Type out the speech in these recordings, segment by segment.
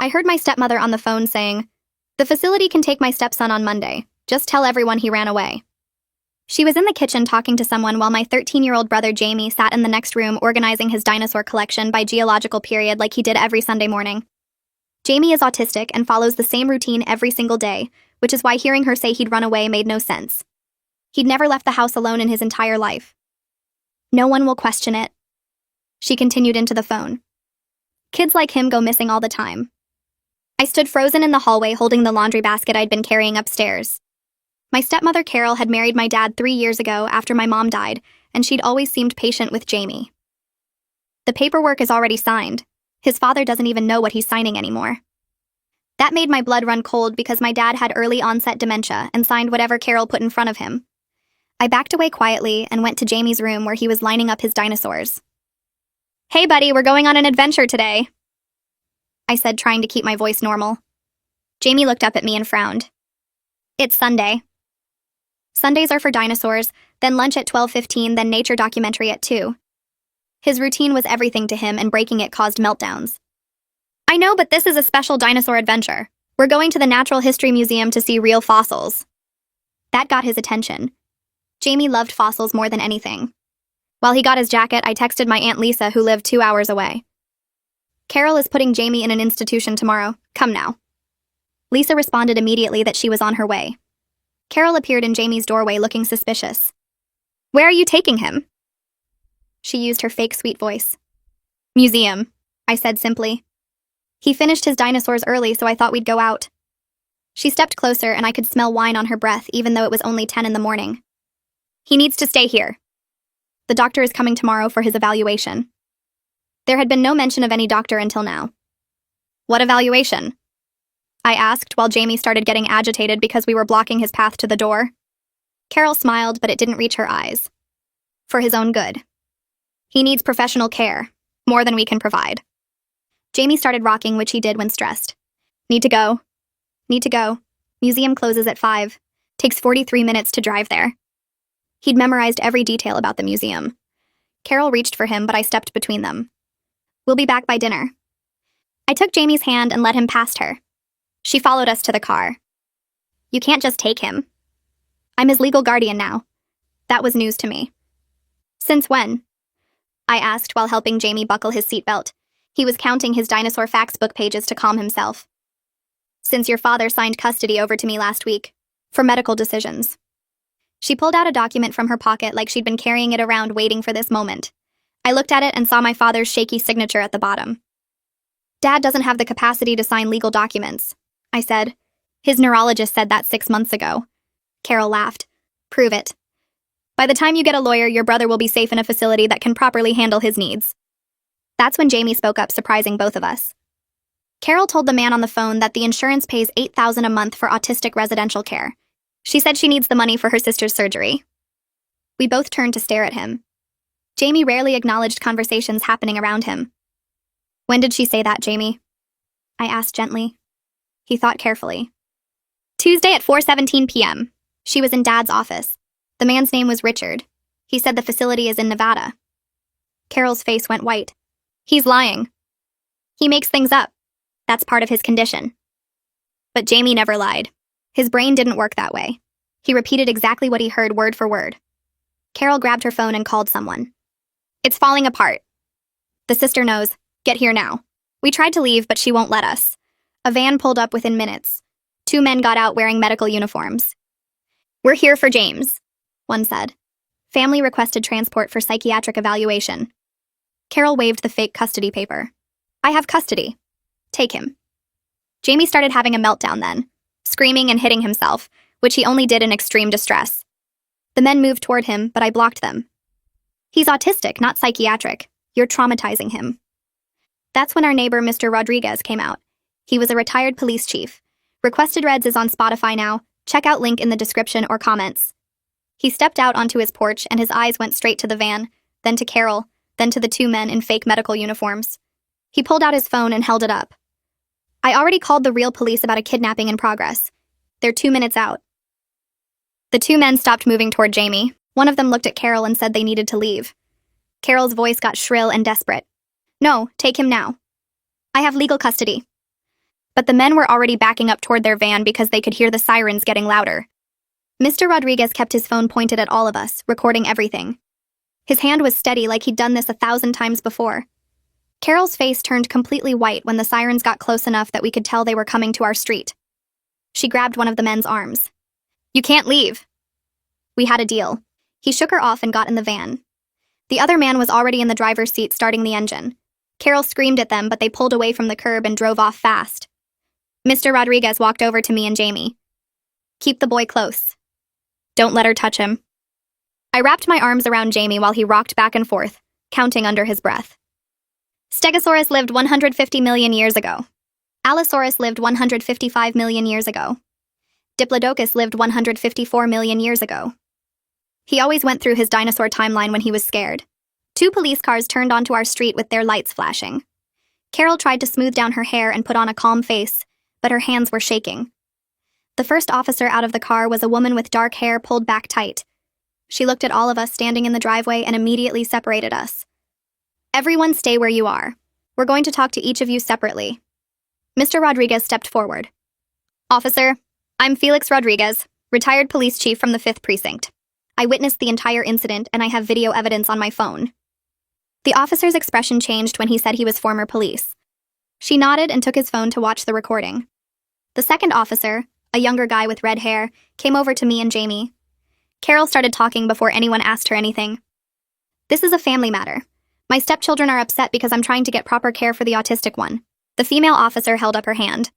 I heard my stepmother on the phone saying, "The facility can take my stepson on Monday. Just tell everyone he ran away." She was in the kitchen talking to someone while my 13-year-old brother Jamie sat in the next room organizing his dinosaur collection by geological period like he did every Sunday morning. Jamie is autistic and follows the same routine every single day, which is why hearing her say he'd run away made no sense. He'd never left the house alone in his entire life. "No one will question it." She continued into the phone. "Kids like him go missing all the time." I stood frozen in the hallway holding the laundry basket I'd been carrying upstairs. My stepmother Carol had married my dad 3 years ago after my mom died, and she'd always seemed patient with Jamie. "The paperwork is already signed. His father doesn't even know what he's signing anymore." That made my blood run cold because my dad had early onset dementia and signed whatever Carol put in front of him. I backed away quietly and went to Jamie's room where he was lining up his dinosaurs. "Hey buddy, we're going on an adventure today," I said, trying to keep my voice normal. Jamie looked up at me and frowned. "It's Sunday." Sundays are for dinosaurs, then lunch at 12:15, then nature documentary at 2. His routine was everything to him, and breaking it caused meltdowns. "I know, but this is a special dinosaur adventure. We're going to the Natural History Museum to see real fossils." That got his attention. Jamie loved fossils more than anything. While he got his jacket, I texted my Aunt Lisa, who lived 2 hours away. "Carol is putting Jamie in an institution tomorrow. Come now." Lisa responded immediately that she was on her way. Carol appeared in Jamie's doorway looking suspicious. "Where are you taking him?" She used her fake sweet voice. "Museum," I said simply. "He finished his dinosaurs early, so I thought we'd go out." She stepped closer and I could smell wine on her breath even though it was only 10 in the morning. "He needs to stay here. The doctor is coming tomorrow for his evaluation." There had been no mention of any doctor until now. "What evaluation?" I asked while Jamie started getting agitated because we were blocking his path to the door. Carol smiled, but it didn't reach her eyes. "For his own good. He needs professional care, more than we can provide." Jamie started rocking, which he did when stressed. "Need to go. Need to go. Museum closes at 5. Takes 43 minutes to drive there." He'd memorized every detail about the museum. Carol reached for him, but I stepped between them. "We'll be back by dinner." I took Jamie's hand and led him past her. She followed us to the car. "You can't just take him." "I'm his legal guardian now." That was news to me. "Since when?" I asked while helping Jamie buckle his seatbelt. He was counting his dinosaur facts book pages to calm himself. "Since your father signed custody over to me last week. For medical decisions." She pulled out a document from her pocket like she'd been carrying it around waiting for this moment. I looked at it and saw my father's shaky signature at the bottom. "Dad doesn't have the capacity to sign legal documents," I said. "His neurologist said that 6 months ago." Carol laughed. "Prove it. By the time you get a lawyer, your brother will be safe in a facility that can properly handle his needs." That's when Jamie spoke up, surprising both of us. Carol told the man on the phone that the insurance pays $8,000 a month for autistic residential care. She said she needs the money for her sister's surgery. We both turned to stare at him. Jamie rarely acknowledged conversations happening around him. "When did she say that, Jamie?" I asked gently. He thought carefully. "Tuesday at 4:17 p.m. She was in Dad's office. The man's name was Richard. He said the facility is in Nevada." Carol's face went white. "He's lying. He makes things up. That's part of his condition." But Jamie never lied. His brain didn't work that way. He repeated exactly what he heard word for word. Carol grabbed her phone and called someone. "It's falling apart. The sister knows. Get here now." We tried to leave, but she won't let us. A van pulled up within minutes. 2 men got out wearing medical uniforms. "We're here for James," one said. "Family requested transport for psychiatric evaluation." Carol waved the fake custody paper. "I have custody. Take him." Jamie started having a meltdown then, screaming and hitting himself, which he only did in extreme distress. The men moved toward him, but I blocked them. "He's autistic, not psychiatric. You're traumatizing him." That's when our neighbor, Mr. Rodriguez, came out. He was a retired police chief. Requested Reds is on Spotify now. Check out link in the description or comments. He stepped out onto his porch and his eyes went straight to the van, then to Carol, then to the 2 men in fake medical uniforms. He pulled out his phone and held it up. "I already called the real police about a kidnapping in progress. They're 2 minutes out." The 2 men stopped moving toward Jamie. One of them looked at Carol and said they needed to leave. Carol's voice got shrill and desperate. "No, take him now. I have legal custody." but the men were already backing up toward their van because they could hear the sirens getting louder. Mr. Rodriguez kept his phone pointed at all of us, recording everything. His hand was steady like he'd done this 1,000 times before. Carol's face turned completely white when the sirens got close enough that we could tell they were coming to our street. She grabbed one of the men's arms. "You can't leave." We had a deal. He shook her off and got in the van. The other man was already in the driver's seat starting the engine. Carol screamed at them, but they pulled away from the curb and drove off fast. Mr. Rodriguez walked over to me and Jamie. "Keep the boy close. Don't let her touch him." I wrapped my arms around Jamie while he rocked back and forth, counting under his breath. Stegosaurus lived 150 million years ago. Allosaurus lived 155 million years ago. Diplodocus lived 154 million years ago. He always went through his dinosaur timeline when he was scared. 2 police cars turned onto our street with their lights flashing. Carol tried to smooth down her hair and put on a calm face, but her hands were shaking. The first officer out of the car was a woman with dark hair pulled back tight. She looked at all of us standing in the driveway and immediately separated us. "Everyone stay where you are. We're going to talk to each of you separately." Mr. Rodriguez stepped forward. "Officer, I'm Felix Rodriguez, retired police chief from the 5th Precinct. I witnessed the entire incident and I have video evidence on my phone." The officer's expression changed when he said he was former police. She nodded and took his phone to watch the recording. The second officer, a younger guy with red hair, came over to me and Jamie. Carol started talking before anyone asked her anything. "This is a family matter. My stepchildren are upset because I'm trying to get proper care for the autistic one." The female officer held up her hand.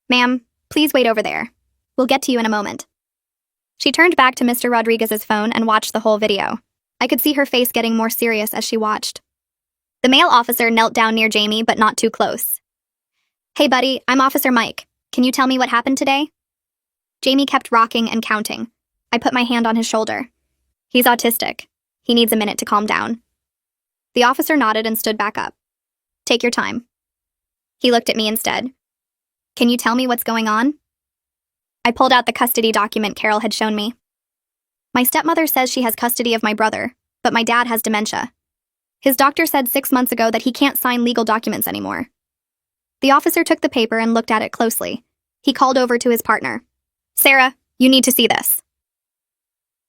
"Ma'am, please wait over there. We'll get to you in a moment." She turned back to Mr. Rodriguez's phone and watched the whole video. I could see her face getting more serious as she watched. The male officer knelt down near Jamie, but not too close. "Hey buddy, I'm Officer Mike. Can you tell me what happened today?" Jamie kept rocking and counting. I put my hand on his shoulder. "He's autistic. He needs a minute to calm down." The officer nodded and stood back up. "Take your time." He looked at me instead. "Can you tell me what's going on?" I pulled out the custody document Carol had shown me. "My stepmother says she has custody of my brother, but my dad has dementia. His doctor said 6 months ago that he can't sign legal documents anymore." The officer took the paper and looked at it closely. He called over to his partner. "Sarah, you need to see this."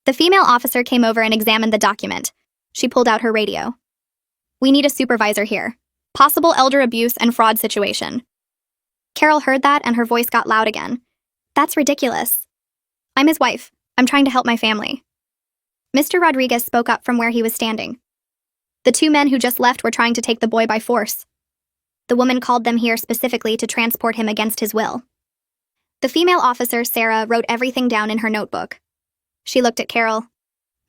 The female officer came over and examined the document. She pulled out her radio. "We need a supervisor here. Possible elder abuse and fraud situation." Carol heard that and her voice got loud again. "That's ridiculous. I'm his wife. I'm trying to help my family." Mr. Rodriguez spoke up from where he was standing. "The 2 men who just left were trying to take the boy by force. The woman called them here specifically to transport him against his will." The female officer, Sarah, wrote everything down in her notebook. She looked at Carol.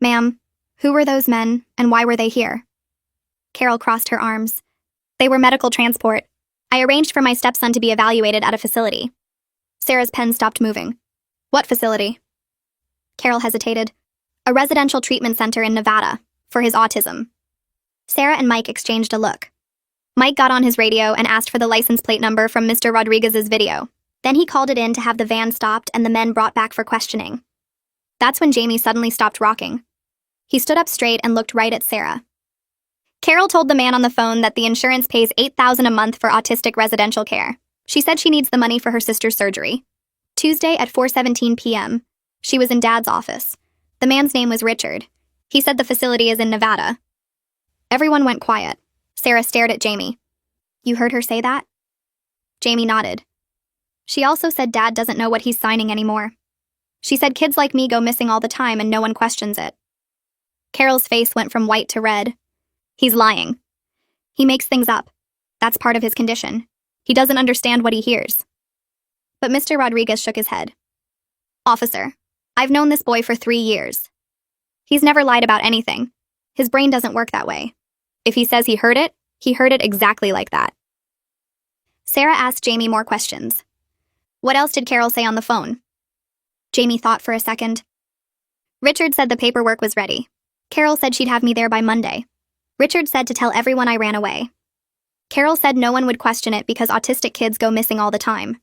"Ma'am, who were those men and why were they here?" Carol crossed her arms. "They were medical transport. I arranged for my stepson to be evaluated at a facility." Sarah's pen stopped moving. "What facility?" Carol hesitated. "A residential treatment center in Nevada, for his autism." Sarah and Mike exchanged a look. Mike got on his radio and asked for the license plate number from Mr. Rodriguez's video. Then he called it in to have the van stopped and the men brought back for questioning. That's when Jamie suddenly stopped rocking. He stood up straight and looked right at Sarah. Carol told the man on the phone that the insurance pays $8,000 a month for autistic residential care. She said she needs the money for her sister's surgery. Tuesday at 4:17 p.m., she was in Dad's office. The man's name was Richard. He said the facility is in Nevada. Everyone went quiet. Sarah stared at Jamie. "You heard her say that?" Jamie nodded. "She also said Dad doesn't know what he's signing anymore. She said kids like me go missing all the time and no one questions it." Carol's face went from white to red. "He's lying. He makes things up. That's part of his condition. He doesn't understand what he hears." But Mr. Rodriguez shook his head. "Officer, I've known this boy for 3 years. He's never lied about anything. His brain doesn't work that way. If he says he heard it exactly like that." Sarah asked Jamie more questions. "What else did Carol say on the phone?" Jamie thought for a second. "Richard said the paperwork was ready. Carol said she'd have me there by Monday. Richard said to tell everyone I ran away. Carol said no one would question it because autistic kids go missing all the time."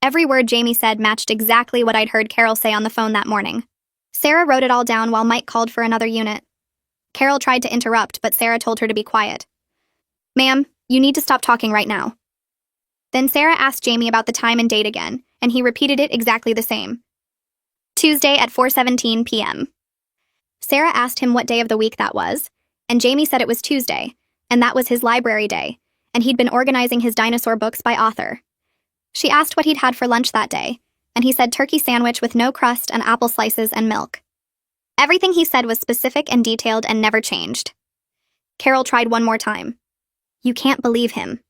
Every word Jamie said matched exactly what I'd heard Carol say on the phone that morning. Sarah wrote it all down while Mike called for another unit. Carol tried to interrupt, but Sarah told her to be quiet. "Ma'am, you need to stop talking right now." Then Sarah asked Jamie about the time and date again, and he repeated it exactly the same. Tuesday at 4:17 p.m. Sarah asked him what day of the week that was, and Jamie said it was Tuesday, and that was his library day, and he'd been organizing his dinosaur books by author. She asked what he'd had for lunch that day, and he said turkey sandwich with no crust and apple slices and milk. Everything he said was specific and detailed and never changed. Carol tried one more time. You can't believe him.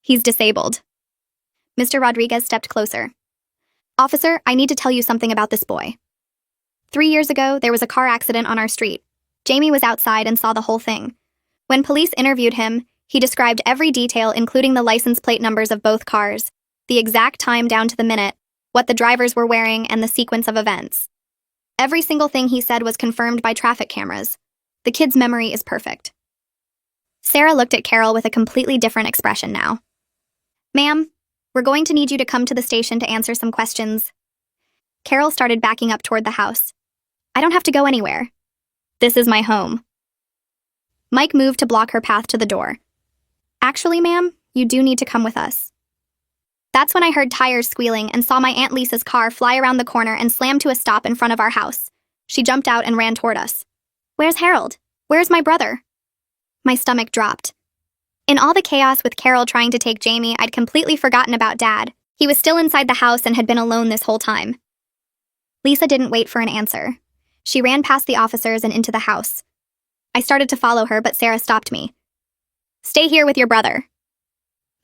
He's disabled. Mr. Rodriguez stepped closer. Officer, I need to tell you something about this boy. 3 years ago, there was a car accident on our street. Jamie was outside and saw the whole thing. When police interviewed him, he described every detail, including the license plate numbers of both cars, the exact time down to the minute, what the drivers were wearing, and the sequence of events. Every single thing he said was confirmed by traffic cameras. The kid's memory is perfect. Sarah looked at Carol with a completely different expression now. Ma'am, we're going to need you to come to the station to answer some questions. Carol started backing up toward the house. I don't have to go anywhere. This is my home. Mike moved to block her path to the door. Actually, ma'am, you do need to come with us. That's when I heard tires squealing and saw my Aunt Lisa's car fly around the corner and slam to a stop in front of our house. She jumped out and ran toward us. Where's Harold? Where's my brother? My stomach dropped. In all the chaos with Carol trying to take Jamie, I'd completely forgotten about Dad. He was still inside the house and had been alone this whole time. Lisa didn't wait for an answer. She ran past the officers and into the house. I started to follow her, but Sarah stopped me. Stay here with your brother.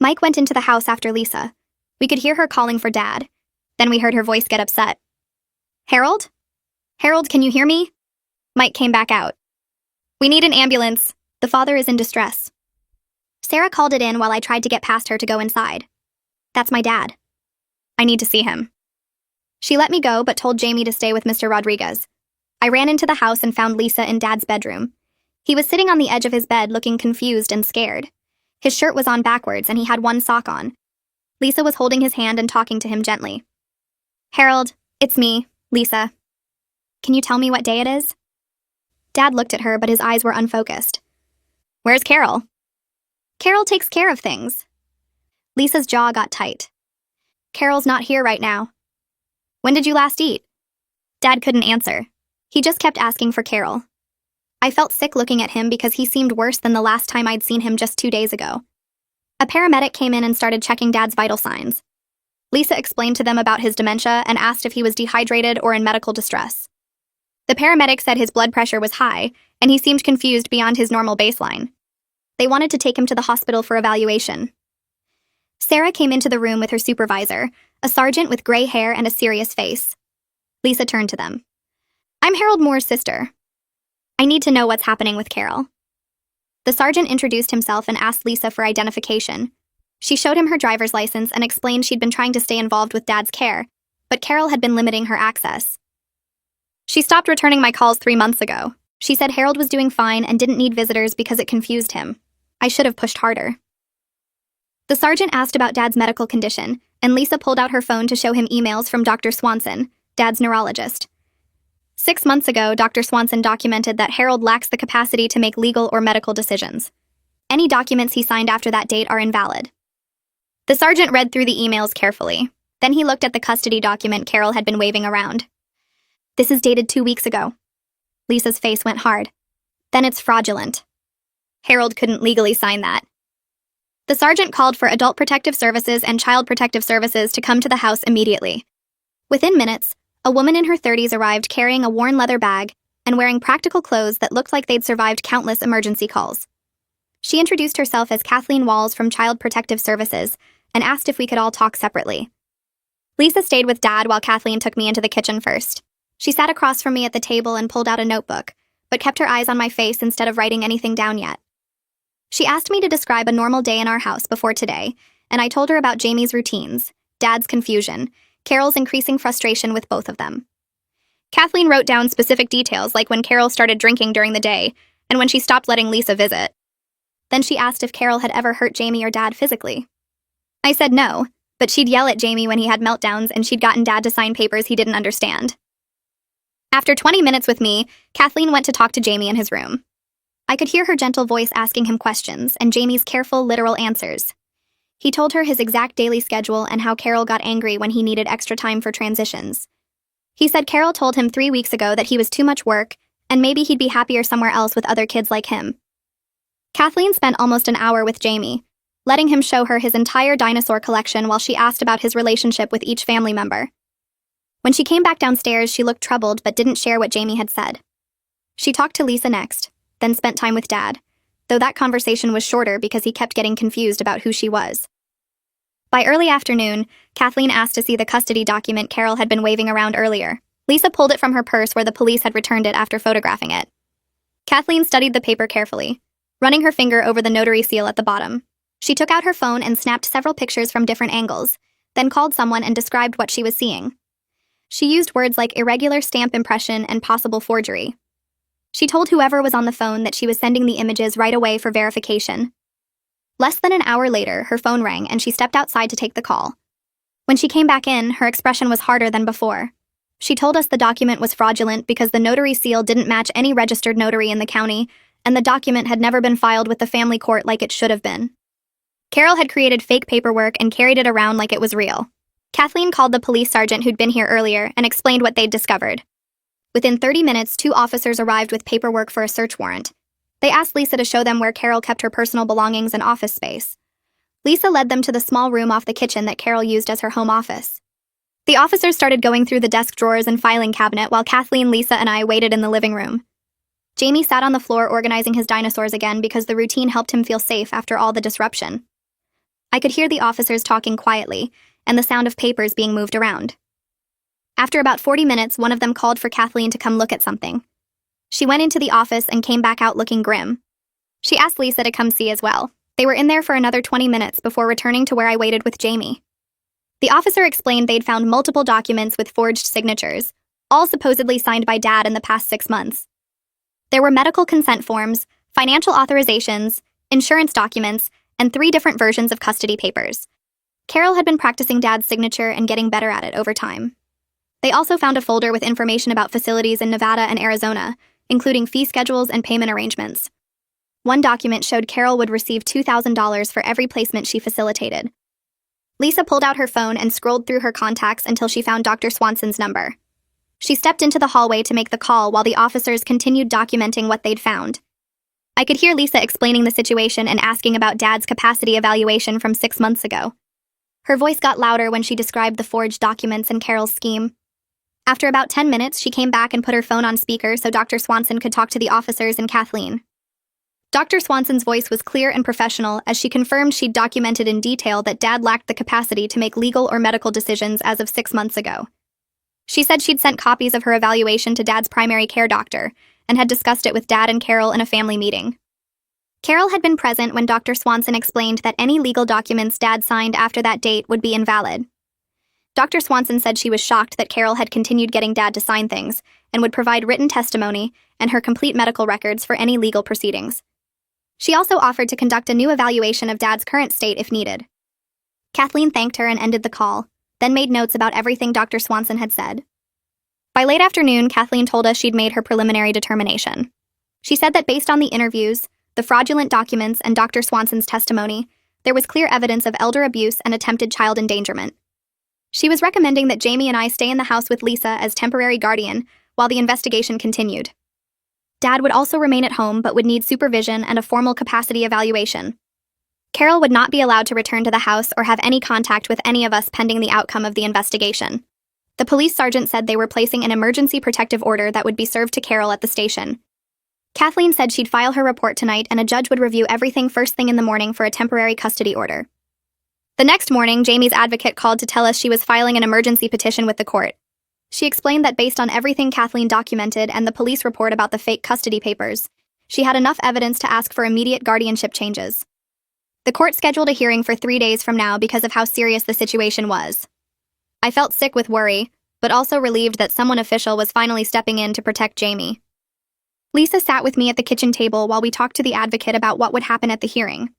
Mike went into the house after Lisa. We could hear her calling for Dad. Then we heard her voice get upset. Harold? Harold, can you hear me? Mike came back out. We need an ambulance. The father is in distress. Sarah called it in while I tried to get past her to go inside. That's my dad. I need to see him. She let me go, but told Jamie to stay with Mr. Rodriguez. I ran into the house and found Lisa in Dad's bedroom. He was sitting on the edge of his bed looking confused and scared. His shirt was on backwards and he had one sock on. Lisa was holding his hand and talking to him gently. Harold, it's me, Lisa. Can you tell me what day it is? Dad looked at her, but his eyes were unfocused. Where's Carol? Carol takes care of things. Lisa's jaw got tight. Carol's not here right now. When did you last eat? Dad couldn't answer. He just kept asking for Carol. I felt sick looking at him because he seemed worse than the last time I'd seen him just 2 days ago. A paramedic came in and started checking Dad's vital signs. Lisa explained to them about his dementia and asked if he was dehydrated or in medical distress. The paramedic said his blood pressure was high, and he seemed confused beyond his normal baseline. They wanted to take him to the hospital for evaluation. Sarah came into the room with her supervisor, a sergeant with gray hair and a serious face. Lisa turned to them. I'm Harold Moore's sister. I need to know what's happening with Carol. The sergeant introduced himself and asked Lisa for identification. She showed him her driver's license and explained she'd been trying to stay involved with Dad's care, but Carol had been limiting her access. She stopped returning my calls 3 months ago. She said Harold was doing fine and didn't need visitors because it confused him. I should have pushed harder. The sergeant asked about Dad's medical condition, and Lisa pulled out her phone to show him emails from Dr. Swanson, Dad's neurologist. 6 months ago, Dr. Swanson documented that Harold lacks the capacity to make legal or medical decisions. Any documents he signed after that date are invalid. The sergeant read through the emails carefully. Then he looked at the custody document Carol had been waving around. This is dated 2 weeks ago. Lisa's face went hard. Then it's fraudulent. Harold couldn't legally sign that. The sergeant called for Adult Protective Services and Child Protective Services to come to the house immediately. Within minutes, a woman in her 30s arrived carrying a worn leather bag and wearing practical clothes that looked like they'd survived countless emergency calls. She introduced herself as Kathleen Walls from Child Protective Services and asked if we could all talk separately. Lisa stayed with Dad while Kathleen took me into the kitchen first. She sat across from me at the table and pulled out a notebook, but kept her eyes on my face instead of writing anything down yet. She asked me to describe a normal day in our house before today, and I told her about Jamie's routines, Dad's confusion, Carol's increasing frustration with both of them. Kathleen wrote down specific details like when Carol started drinking during the day and when she stopped letting Lisa visit. Then she asked if Carol had ever hurt Jamie or Dad physically. I said no, but she'd yell at Jamie when he had meltdowns and she'd gotten Dad to sign papers he didn't understand. After 20 minutes with me, Kathleen went to talk to Jamie in his room. I could hear her gentle voice asking him questions and Jamie's careful, literal answers. He told her his exact daily schedule and how Carol got angry when he needed extra time for transitions. He said Carol told him 3 weeks ago that he was too much work, and maybe he'd be happier somewhere else with other kids like him. Kathleen spent almost an hour with Jamie, letting him show her his entire dinosaur collection while she asked about his relationship with each family member. When she came back downstairs, she looked troubled but didn't share what Jamie had said. She talked to Lisa next, then spent time with Dad, though that conversation was shorter because he kept getting confused about who she was. By early afternoon, Kathleen asked to see the custody document Carol had been waving around earlier. Lisa pulled it from her purse where the police had returned it after photographing it. Kathleen studied the paper carefully, running her finger over the notary seal at the bottom. She took out her phone and snapped several pictures from different angles, then called someone and described what she was seeing. She used words like irregular stamp impression and possible forgery. She told whoever was on the phone that she was sending the images right away for verification. Less than an hour later, her phone rang and she stepped outside to take the call. When she came back in, her expression was harder than before. She told us the document was fraudulent because the notary seal didn't match any registered notary in the county, and the document had never been filed with the family court like it should have been. Carol had created fake paperwork and carried it around like it was real. Kathleen called the police sergeant who'd been here earlier and explained what they'd discovered. Within 30 minutes, 2 officers arrived with paperwork for a search warrant. They asked Lisa to show them where Carol kept her personal belongings and office space. Lisa led them to the small room off the kitchen that Carol used as her home office. The officers started going through the desk drawers and filing cabinet while Kathleen, Lisa, and I waited in the living room. Jamie sat on the floor organizing his dinosaurs again because the routine helped him feel safe after all the disruption. I could hear the officers talking quietly, and the sound of papers being moved around. After about 40 minutes, one of them called for Kathleen to come look at something. She went into the office and came back out looking grim. She asked Lisa to come see as well. They were in there for another 20 minutes before returning to where I waited with Jamie. The officer explained they'd found multiple documents with forged signatures, all supposedly signed by Dad in the past 6 months. There were medical consent forms, financial authorizations, insurance documents, and 3 different versions of custody papers. Carol had been practicing Dad's signature and getting better at it over time. They also found a folder with information about facilities in Nevada and Arizona, including fee schedules and payment arrangements. One document showed Carol would receive $2,000 for every placement she facilitated. Lisa pulled out her phone and scrolled through her contacts until she found Dr. Swanson's number. She stepped into the hallway to make the call while the officers continued documenting what they'd found. I could hear Lisa explaining the situation and asking about Dad's capacity evaluation from 6 months ago. Her voice got louder when she described the forged documents and Carol's scheme. After about 10 minutes, she came back and put her phone on speaker so Dr. Swanson could talk to the officers and Kathleen. Dr. Swanson's voice was clear and professional as she confirmed she'd documented in detail that Dad lacked the capacity to make legal or medical decisions as of 6 months ago. She said she'd sent copies of her evaluation to Dad's primary care doctor and had discussed it with Dad and Carol in a family meeting. Carol had been present when Dr. Swanson explained that any legal documents Dad signed after that date would be invalid. Dr. Swanson said she was shocked that Carol had continued getting Dad to sign things and would provide written testimony and her complete medical records for any legal proceedings. She also offered to conduct a new evaluation of Dad's current state if needed. Kathleen thanked her and ended the call, then made notes about everything Dr. Swanson had said. By late afternoon, Kathleen told us she'd made her preliminary determination. She said that based on the interviews, the fraudulent documents, and Dr. Swanson's testimony, there was clear evidence of elder abuse and attempted child endangerment. She was recommending that Jamie and I stay in the house with Lisa as temporary guardian while the investigation continued. Dad would also remain at home but would need supervision and a formal capacity evaluation. Carol would not be allowed to return to the house or have any contact with any of us pending the outcome of the investigation. The police sergeant said they were placing an emergency protective order that would be served to Carol at the station. Kathleen said she'd file her report tonight and a judge would review everything first thing in the morning for a temporary custody order. The next morning, Jamie's advocate called to tell us she was filing an emergency petition with the court. She explained that based on everything Kathleen documented and the police report about the fake custody papers, she had enough evidence to ask for immediate guardianship changes. The court scheduled a hearing for 3 days from now because of how serious the situation was. I felt sick with worry, but also relieved that someone official was finally stepping in to protect Jamie. Lisa sat with me at the kitchen table while we talked to the advocate about what would happen at the hearing.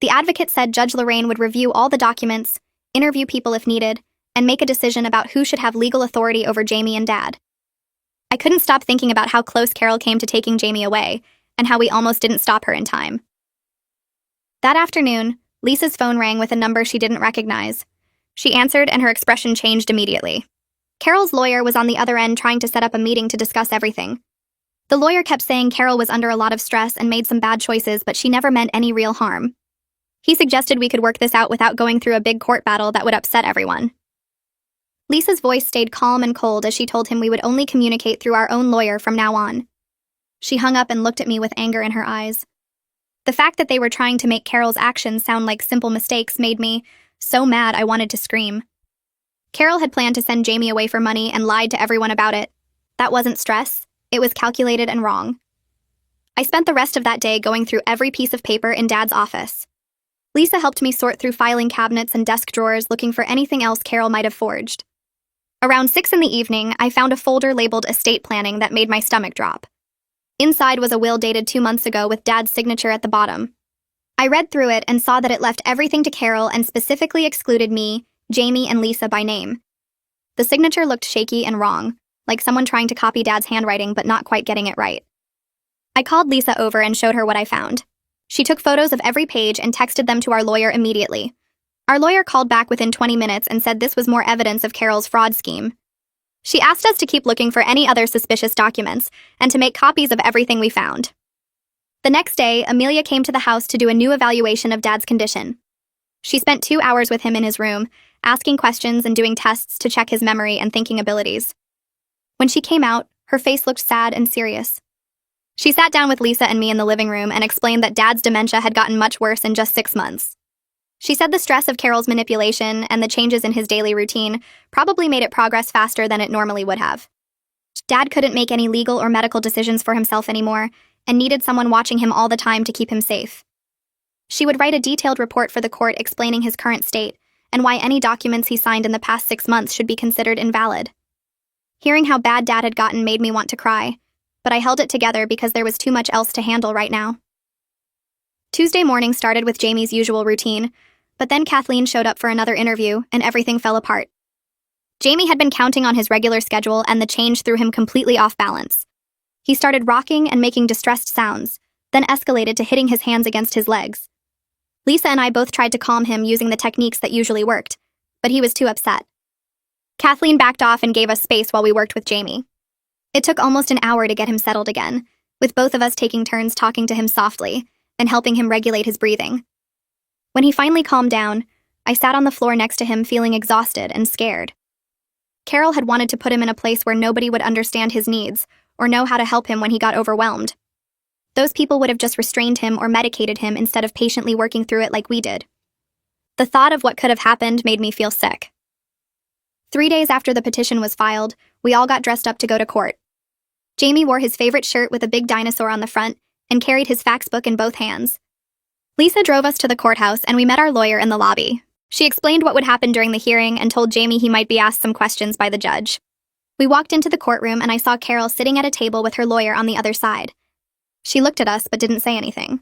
The advocate said Judge Lorraine would review all the documents, interview people if needed, and make a decision about who should have legal authority over Jamie and Dad. I couldn't stop thinking about how close Carol came to taking Jamie away, and how we almost didn't stop her in time. That afternoon, Lisa's phone rang with a number she didn't recognize. She answered, and her expression changed immediately. Carol's lawyer was on the other end trying to set up a meeting to discuss everything. The lawyer kept saying Carol was under a lot of stress and made some bad choices, but she never meant any real harm. He suggested we could work this out without going through a big court battle that would upset everyone. Lisa's voice stayed calm and cold as she told him we would only communicate through our own lawyer from now on. She hung up and looked at me with anger in her eyes. The fact that they were trying to make Carol's actions sound like simple mistakes made me so mad I wanted to scream. Carol had planned to send Jamie away for money and lied to everyone about it. That wasn't stress. It was calculated and wrong. I spent the rest of that day going through every piece of paper in Dad's office. Lisa helped me sort through filing cabinets and desk drawers looking for anything else Carol might have forged. Around 6 in the evening, I found a folder labeled estate planning that made my stomach drop. Inside was a will dated 2 months ago with Dad's signature at the bottom. I read through it and saw that it left everything to Carol and specifically excluded me, Jamie, and Lisa by name. The signature looked shaky and wrong, like someone trying to copy Dad's handwriting but not quite getting it right. I called Lisa over and showed her what I found. She took photos of every page and texted them to our lawyer immediately. Our lawyer called back within 20 minutes and said this was more evidence of Carol's fraud scheme. She asked us to keep looking for any other suspicious documents and to make copies of everything we found. The next day, Amelia came to the house to do a new evaluation of Dad's condition. She spent 2 hours with him in his room, asking questions and doing tests to check his memory and thinking abilities. When she came out, her face looked sad and serious. She sat down with Lisa and me in the living room and explained that Dad's dementia had gotten much worse in just 6 months. She said the stress of Carol's manipulation and the changes in his daily routine probably made it progress faster than it normally would have. Dad couldn't make any legal or medical decisions for himself anymore and needed someone watching him all the time to keep him safe. She would write a detailed report for the court explaining his current state and why any documents he signed in the past 6 months should be considered invalid. Hearing how bad Dad had gotten made me want to cry, but I held it together because there was too much else to handle right now. Tuesday morning started with Jamie's usual routine, but then Kathleen showed up for another interview and everything fell apart. Jamie had been counting on his regular schedule and the change threw him completely off balance. He started rocking and making distressed sounds, then escalated to hitting his hands against his legs. Lisa and I both tried to calm him using the techniques that usually worked, but he was too upset. Kathleen backed off and gave us space while we worked with Jamie. It took almost an hour to get him settled again, with both of us taking turns talking to him softly and helping him regulate his breathing. When he finally calmed down, I sat on the floor next to him feeling exhausted and scared. Carol had wanted to put him in a place where nobody would understand his needs or know how to help him when he got overwhelmed. Those people would have just restrained him or medicated him instead of patiently working through it like we did. The thought of what could have happened made me feel sick. 3 days after the petition was filed, we all got dressed up to go to court. Jamie wore his favorite shirt with a big dinosaur on the front and carried his fax book in both hands. Lisa drove us to the courthouse and we met our lawyer in the lobby. She explained what would happen during the hearing and told Jamie he might be asked some questions by the judge. We walked into the courtroom and I saw Carol sitting at a table with her lawyer on the other side. She looked at us but didn't say anything.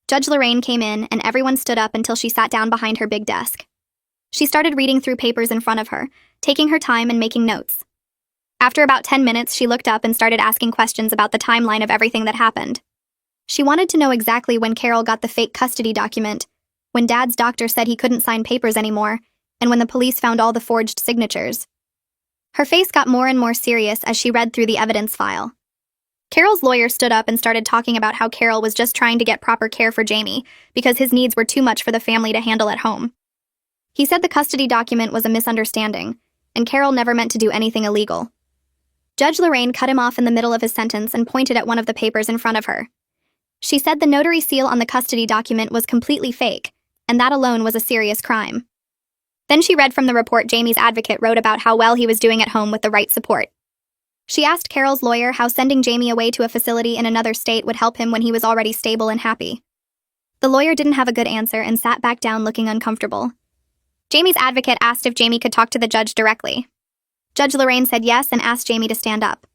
Judge Lorraine came in and everyone stood up until she sat down behind her big desk. She started reading through papers in front of her, taking her time and making notes. After about 10 minutes, she looked up and started asking questions about the timeline of everything that happened. She wanted to know exactly when Carol got the fake custody document, when Dad's doctor said he couldn't sign papers anymore, and when the police found all the forged signatures. Her face got more and more serious as she read through the evidence file. Carol's lawyer stood up and started talking about how Carol was just trying to get proper care for Jamie because his needs were too much for the family to handle at home. He said the custody document was a misunderstanding, and Carol never meant to do anything illegal. Judge Lorraine cut him off in the middle of his sentence and pointed at one of the papers in front of her. She said the notary seal on the custody document was completely fake, and that alone was a serious crime. Then she read from the report Jamie's advocate wrote about how well he was doing at home with the right support. She asked Carol's lawyer how sending Jamie away to a facility in another state would help him when he was already stable and happy. The lawyer didn't have a good answer and sat back down looking uncomfortable. Jamie's advocate asked if Jamie could talk to the judge directly. Judge Lorraine said yes and asked Jamie to stand up.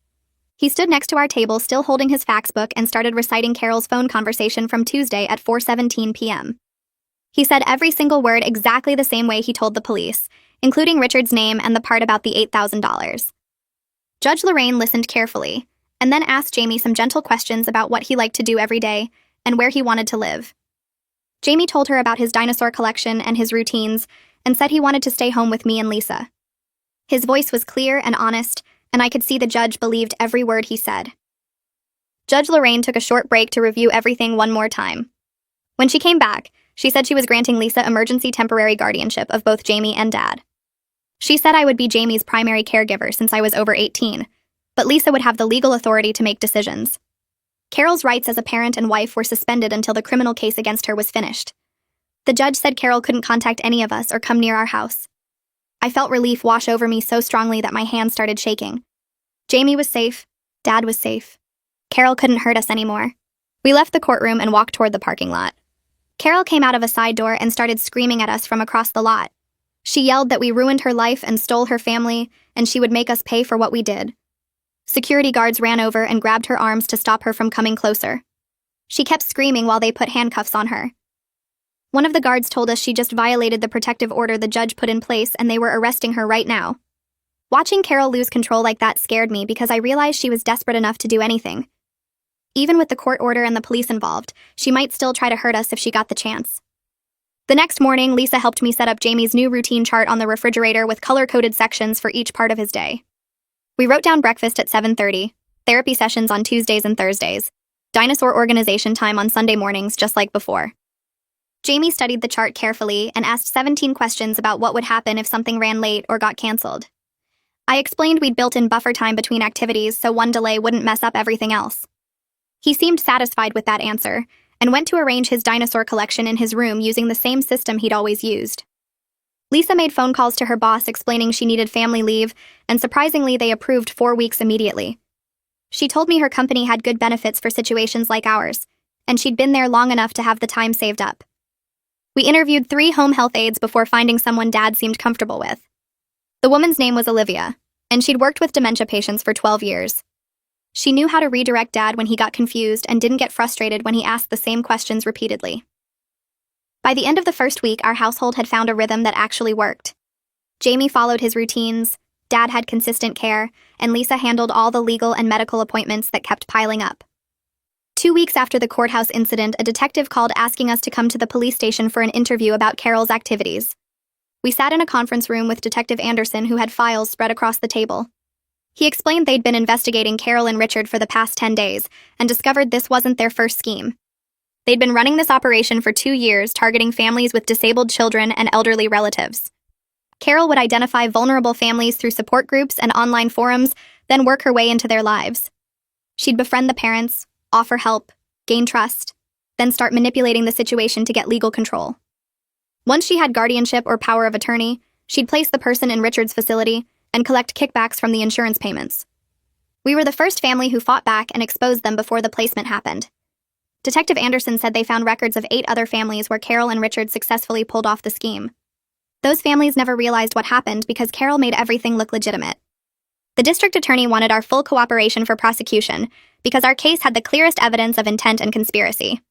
He stood next to our table, still holding his fax book, and started reciting Carol's phone conversation from Tuesday at 4:17 p.m. He said every single word exactly the same way he told the police, including Richard's name and the part about the $8,000. Judge Lorraine listened carefully, and then asked Jamie some gentle questions about what he liked to do every day and where he wanted to live. Jamie told her about his dinosaur collection and his routines and said he wanted to stay home with me and Lisa. His voice was clear and honest, and I could see the judge believed every word he said. Judge Lorraine took a short break to review everything one more time. When she came back, she said she was granting Lisa emergency temporary guardianship of both Jamie and Dad. She said I would be Jamie's primary caregiver since I was over 18, but Lisa would have the legal authority to make decisions. Carol's rights as a parent and wife were suspended until the criminal case against her was finished. The judge said Carol couldn't contact any of us or come near our house. I felt relief wash over me so strongly that my hands started shaking. Jamie was safe. Dad was safe. Carol couldn't hurt us anymore. We left the courtroom and walked toward the parking lot. Carol came out of a side door and started screaming at us from across the lot. She yelled that we ruined her life and stole her family, and she would make us pay for what we did. Security guards ran over and grabbed her arms to stop her from coming closer. She kept screaming while they put handcuffs on her. One of the guards told us she just violated the protective order the judge put in place and they were arresting her right now. Watching Carol lose control like that scared me because I realized she was desperate enough to do anything. Even with the court order and the police involved, she might still try to hurt us if she got the chance. The next morning, Lisa helped me set up Jamie's new routine chart on the refrigerator with color-coded sections for each part of his day. We wrote down breakfast at 7:30, therapy sessions on Tuesdays and Thursdays, dinosaur organization time on Sunday mornings just like before. Jamie studied the chart carefully and asked 17 questions about what would happen if something ran late or got canceled. I explained we'd built in buffer time between activities so one delay wouldn't mess up everything else. He seemed satisfied with that answer and went to arrange his dinosaur collection in his room using the same system he'd always used. Lisa made phone calls to her boss explaining she needed family leave, and surprisingly they approved 4 weeks immediately. She told me her company had good benefits for situations like ours, and she'd been there long enough to have the time saved up. We interviewed 3 home health aides before finding someone Dad seemed comfortable with. The woman's name was Olivia, and she'd worked with dementia patients for 12 years. She knew how to redirect Dad when he got confused and didn't get frustrated when he asked the same questions repeatedly. By the end of the first week, our household had found a rhythm that actually worked. Jamie followed his routines, Dad had consistent care, and Lisa handled all the legal and medical appointments that kept piling up. 2 weeks after the courthouse incident, a detective called asking us to come to the police station for an interview about Carol's activities. We sat in a conference room with Detective Anderson, who had files spread across the table. He explained they'd been investigating Carol and Richard for the past 10 days and discovered this wasn't their first scheme. They'd been running this operation for 2 years, targeting families with disabled children and elderly relatives. Carol would identify vulnerable families through support groups and online forums, then work her way into their lives. She'd befriend the parents, offer help, gain trust, then start manipulating the situation to get legal control. Once she had guardianship or power of attorney, she'd place the person in Richard's facility and collect kickbacks from the insurance payments. We were the first family who fought back and exposed them before the placement happened. Detective Anderson said they found records of 8 other families where Carol and Richard successfully pulled off the scheme. Those families never realized what happened because Carol made everything look legitimate. The district attorney wanted our full cooperation for prosecution because our case had the clearest evidence of intent and conspiracy.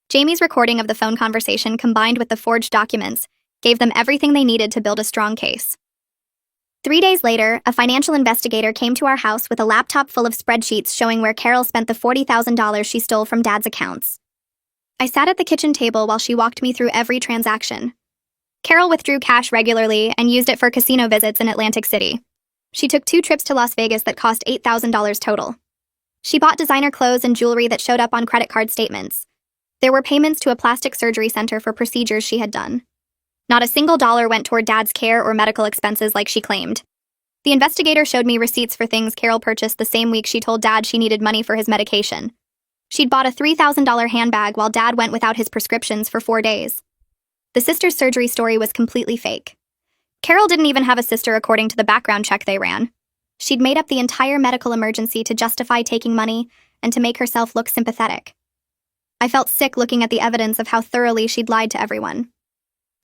Jamie's recording of the phone conversation combined with the forged documents gave them everything they needed to build a strong case. 3 days later, a financial investigator came to our house with a laptop full of spreadsheets showing where Carol spent the $40,000 she stole from Dad's accounts. I sat at the kitchen table while she walked me through every transaction. Carol withdrew cash regularly and used it for casino visits in Atlantic City. She took 2 trips to Las Vegas that cost $8,000 total. She bought designer clothes and jewelry that showed up on credit card statements. There were payments to a plastic surgery center for procedures she had done. Not a single dollar went toward Dad's care or medical expenses like she claimed. The investigator showed me receipts for things Carol purchased the same week she told Dad she needed money for his medication. She'd bought a $3,000 handbag while Dad went without his prescriptions for 4 days. The sister's surgery story was completely fake. Carol didn't even have a sister according to the background check they ran. She'd made up the entire medical emergency to justify taking money and to make herself look sympathetic. I felt sick looking at the evidence of how thoroughly she'd lied to everyone.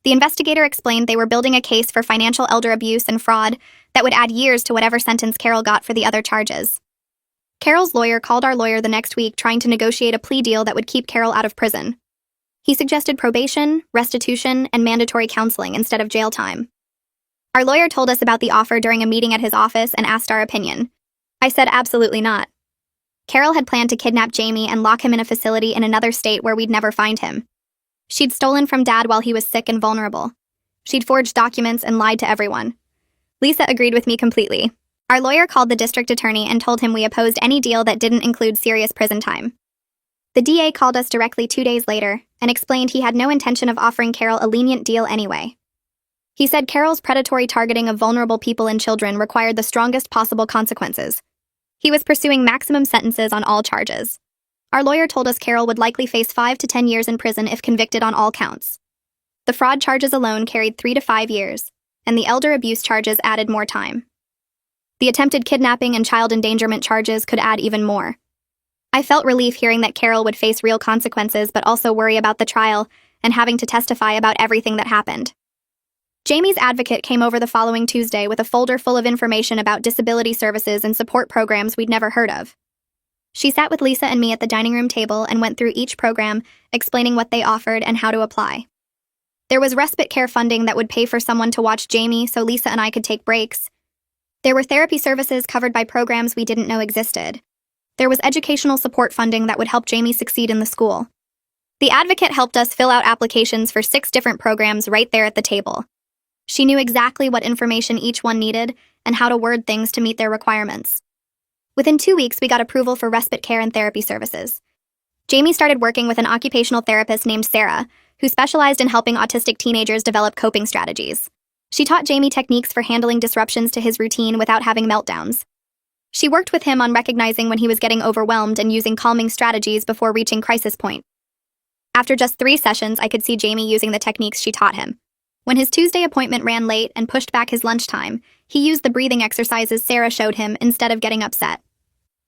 The investigator explained they were building a case for financial elder abuse and fraud that would add years to whatever sentence Carol got for the other charges. Carol's lawyer called our lawyer the next week trying to negotiate a plea deal that would keep Carol out of prison. He suggested probation, restitution, and mandatory counseling instead of jail time. Our lawyer told us about the offer during a meeting at his office and asked our opinion. I said absolutely not. Carol had planned to kidnap Jamie and lock him in a facility in another state where we'd never find him. She'd stolen from Dad while he was sick and vulnerable. She'd forged documents and lied to everyone. Lisa agreed with me completely. Our lawyer called the district attorney and told him we opposed any deal that didn't include serious prison time. The DA called us directly 2 days later and explained he had no intention of offering Carol a lenient deal anyway. He said Carol's predatory targeting of vulnerable people and children required the strongest possible consequences. He was pursuing maximum sentences on all charges. Our lawyer told us Carol would likely face 5 to 10 years in prison if convicted on all counts. The fraud charges alone carried 3 to 5 years, and the elder abuse charges added more time. The attempted kidnapping and child endangerment charges could add even more. I felt relief hearing that Carol would face real consequences but also worry about the trial and having to testify about everything that happened. Jamie's advocate came over the following Tuesday with a folder full of information about disability services and support programs we'd never heard of. She sat with Lisa and me at the dining room table and went through each program, explaining what they offered and how to apply. There was respite care funding that would pay for someone to watch Jamie so Lisa and I could take breaks. There were therapy services covered by programs we didn't know existed. There was educational support funding that would help Jamie succeed in the school. The advocate helped us fill out applications for 6 different programs right there at the table. She knew exactly what information each one needed and how to word things to meet their requirements. Within 2 weeks, we got approval for respite care and therapy services. Jamie started working with an occupational therapist named Sarah, who specialized in helping autistic teenagers develop coping strategies. She taught Jamie techniques for handling disruptions to his routine without having meltdowns. She worked with him on recognizing when he was getting overwhelmed and using calming strategies before reaching crisis point. After just 3 sessions, I could see Jamie using the techniques she taught him. When his Tuesday appointment ran late and pushed back his lunchtime, he used the breathing exercises Sarah showed him instead of getting upset.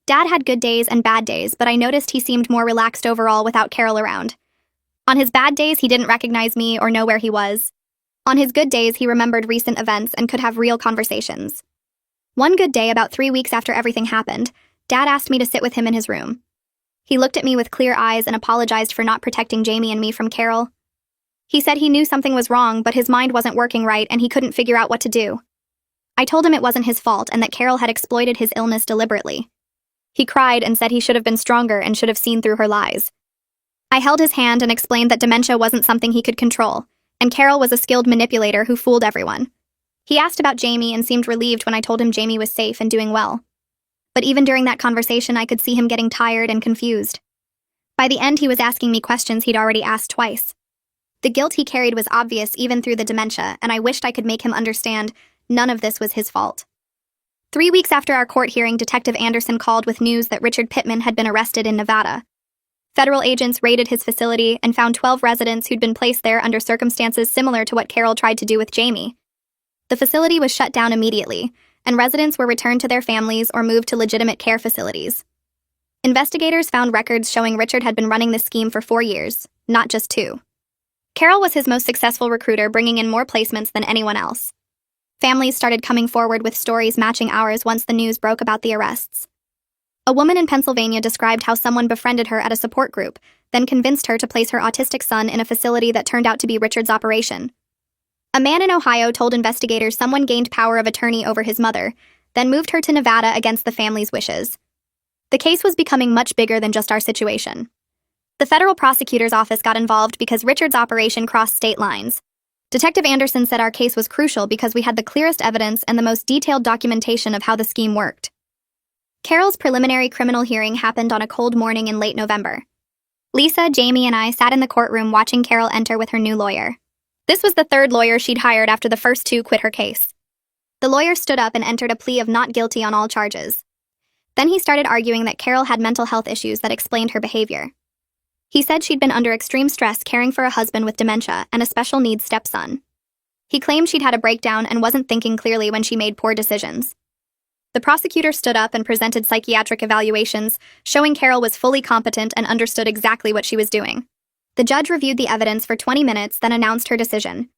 Dad had good days and bad days, but I noticed he seemed more relaxed overall without Carol around. On his bad days, he didn't recognize me or know where he was. On his good days, he remembered recent events and could have real conversations. One good day, about 3 weeks after everything happened, Dad asked me to sit with him in his room. He looked at me with clear eyes and apologized for not protecting Jamie and me from Carol. He said he knew something was wrong, but his mind wasn't working right and he couldn't figure out what to do. I told him it wasn't his fault and that Carol had exploited his illness deliberately. He cried and said he should have been stronger and should have seen through her lies. I held his hand and explained that dementia wasn't something he could control, and Carol was a skilled manipulator who fooled everyone. He asked about Jamie and seemed relieved when I told him Jamie was safe and doing well. But even during that conversation, I could see him getting tired and confused. By the end, he was asking me questions he'd already asked twice. The guilt he carried was obvious even through the dementia, and I wished I could make him understand none of this was his fault. 3 weeks after our court hearing, Detective Anderson called with news that Richard Pittman had been arrested in Nevada. Federal agents raided his facility and found 12 residents who'd been placed there under circumstances similar to what Carol tried to do with Jamie. The facility was shut down immediately, and residents were returned to their families or moved to legitimate care facilities. Investigators found records showing Richard had been running this scheme for 4 years, not just 2. Carol was his most successful recruiter, bringing in more placements than anyone else. Families started coming forward with stories matching ours once the news broke about the arrests. A woman in Pennsylvania described how someone befriended her at a support group, then convinced her to place her autistic son in a facility that turned out to be Richard's operation. A man in Ohio told investigators someone gained power of attorney over his mother, then moved her to Nevada against the family's wishes. The case was becoming much bigger than just our situation. The federal prosecutor's office got involved because Richard's operation crossed state lines. Detective Anderson said our case was crucial because we had the clearest evidence and the most detailed documentation of how the scheme worked. Carol's preliminary criminal hearing happened on a cold morning in late November. Lisa, Jamie, and I sat in the courtroom watching Carol enter with her new lawyer. This was the 3rd lawyer she'd hired after the first 2 quit her case. The lawyer stood up and entered a plea of not guilty on all charges. Then he started arguing that Carol had mental health issues that explained her behavior. He said she'd been under extreme stress caring for a husband with dementia and a special needs stepson. He claimed she'd had a breakdown and wasn't thinking clearly when she made poor decisions. The prosecutor stood up and presented psychiatric evaluations, showing Carol was fully competent and understood exactly what she was doing. The judge reviewed the evidence for 20 minutes, then announced her decision.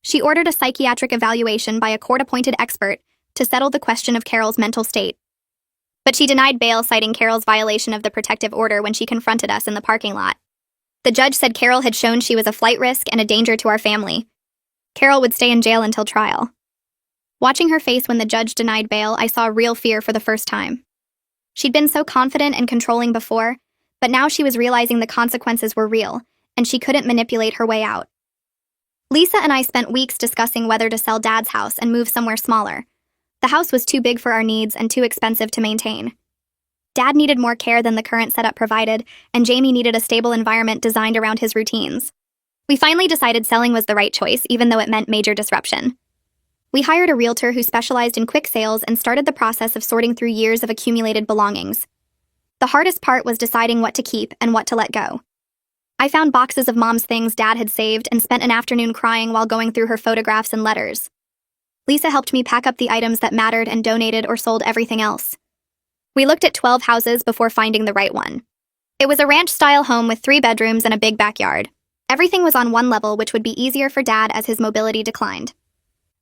She ordered a psychiatric evaluation by a court-appointed expert to settle the question of Carol's mental state. But she denied bail, citing Carol's violation of the protective order when she confronted us in the parking lot. The judge said Carol had shown she was a flight risk and a danger to our family. Carol would stay in jail until trial. Watching her face when the judge denied bail, I saw real fear for the first time. She'd been so confident and controlling before, but now she was realizing the consequences were real, and she couldn't manipulate her way out. Lisa and I spent weeks discussing whether to sell Dad's house and move somewhere smaller. The house was too big for our needs and too expensive to maintain. Dad needed more care than the current setup provided, and Jamie needed a stable environment designed around his routines. We finally decided selling was the right choice, even though it meant major disruption. We hired a realtor who specialized in quick sales and started the process of sorting through years of accumulated belongings. The hardest part was deciding what to keep and what to let go. I found boxes of Mom's things Dad had saved and spent an afternoon crying while going through her photographs and letters. Lisa helped me pack up the items that mattered and donated or sold everything else. We looked at 12 houses before finding the right one. It was a ranch-style home with 3 bedrooms and a big backyard. Everything was on one level, which would be easier for Dad as his mobility declined.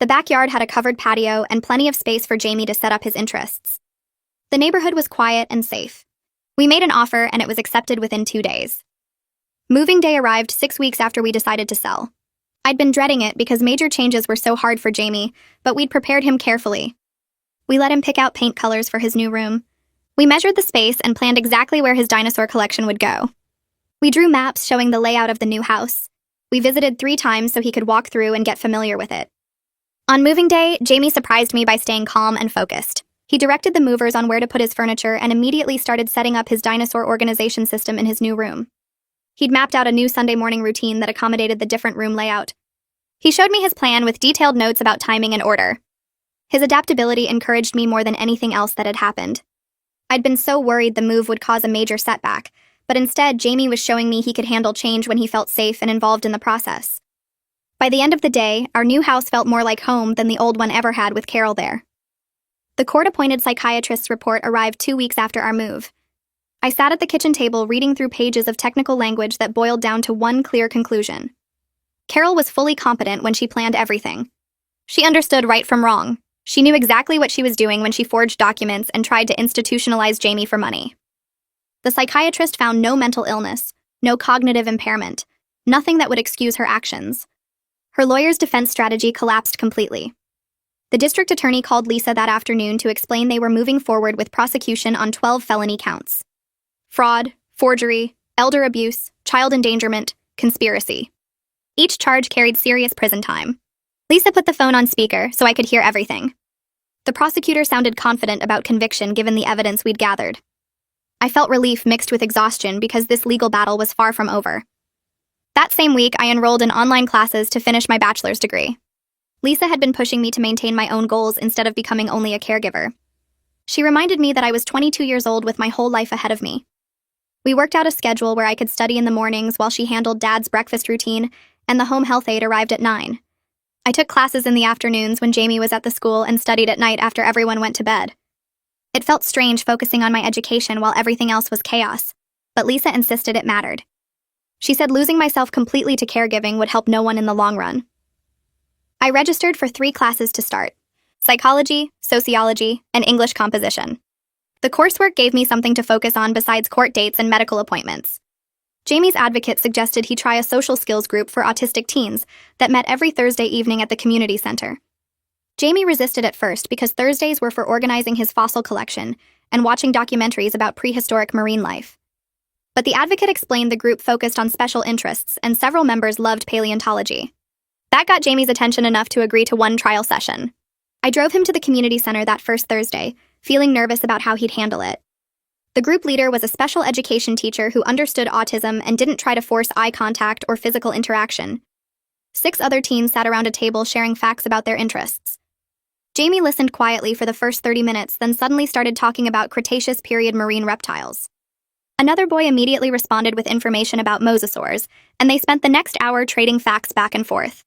The backyard had a covered patio and plenty of space for Jamie to set up his interests. The neighborhood was quiet and safe. We made an offer and it was accepted within 2 days. Moving day arrived 6 weeks after we decided to sell. I'd been dreading it because major changes were so hard for Jamie, but we'd prepared him carefully. We let him pick out paint colors for his new room. We measured the space and planned exactly where his dinosaur collection would go. We drew maps showing the layout of the new house. We visited 3 times so he could walk through and get familiar with it. On moving day, Jamie surprised me by staying calm and focused. He directed the movers on where to put his furniture and immediately started setting up his dinosaur organization system in his new room. He'd mapped out a new Sunday morning routine that accommodated the different room layout. He showed me his plan with detailed notes about timing and order. His adaptability encouraged me more than anything else that had happened. I'd been so worried the move would cause a major setback, but instead Jamie was showing me he could handle change when he felt safe and involved in the process. By the end of the day, our new house felt more like home than the old one ever had with Carol there. The court-appointed psychiatrist's report arrived 2 weeks after our move. I sat at the kitchen table reading through pages of technical language that boiled down to one clear conclusion. Carol was fully competent when she planned everything. She understood right from wrong. She knew exactly what she was doing when she forged documents and tried to institutionalize Jamie for money. The psychiatrist found no mental illness, no cognitive impairment, nothing that would excuse her actions. Her lawyer's defense strategy collapsed completely. The district attorney called Lisa that afternoon to explain they were moving forward with prosecution on 12 felony counts: fraud, forgery, elder abuse, child endangerment, conspiracy. Each charge carried serious prison time. Lisa put the phone on speaker so I could hear everything. The prosecutor sounded confident about conviction given the evidence we'd gathered. I felt relief mixed with exhaustion because this legal battle was far from over. That same week, I enrolled in online classes to finish my bachelor's degree. Lisa had been pushing me to maintain my own goals instead of becoming only a caregiver. She reminded me that I was 22 years old with my whole life ahead of me. We worked out a schedule where I could study in the mornings while she handled Dad's breakfast routine, and the home health aide arrived at 9. I took classes in the afternoons when Jamie was at the school and studied at night after everyone went to bed. It felt strange focusing on my education while everything else was chaos, but Lisa insisted it mattered. She said losing myself completely to caregiving would help no one in the long run. I registered for 3 classes to start: psychology, sociology, and English composition. The coursework gave me something to focus on besides court dates and medical appointments. Jamie's advocate suggested he try a social skills group for autistic teens that met every Thursday evening at the community center. Jamie resisted at first because Thursdays were for organizing his fossil collection and watching documentaries about prehistoric marine life. But the advocate explained the group focused on special interests and several members loved paleontology. That got Jamie's attention enough to agree to one trial session. I drove him to the community center that first Thursday, feeling nervous about how he'd handle it. The group leader was a special education teacher who understood autism and didn't try to force eye contact or physical interaction. 6 other teens sat around a table sharing facts about their interests. Jamie listened quietly for the first 30 minutes, then suddenly started talking about Cretaceous period marine reptiles. Another boy immediately responded with information about mosasaurs, and they spent the next hour trading facts back and forth.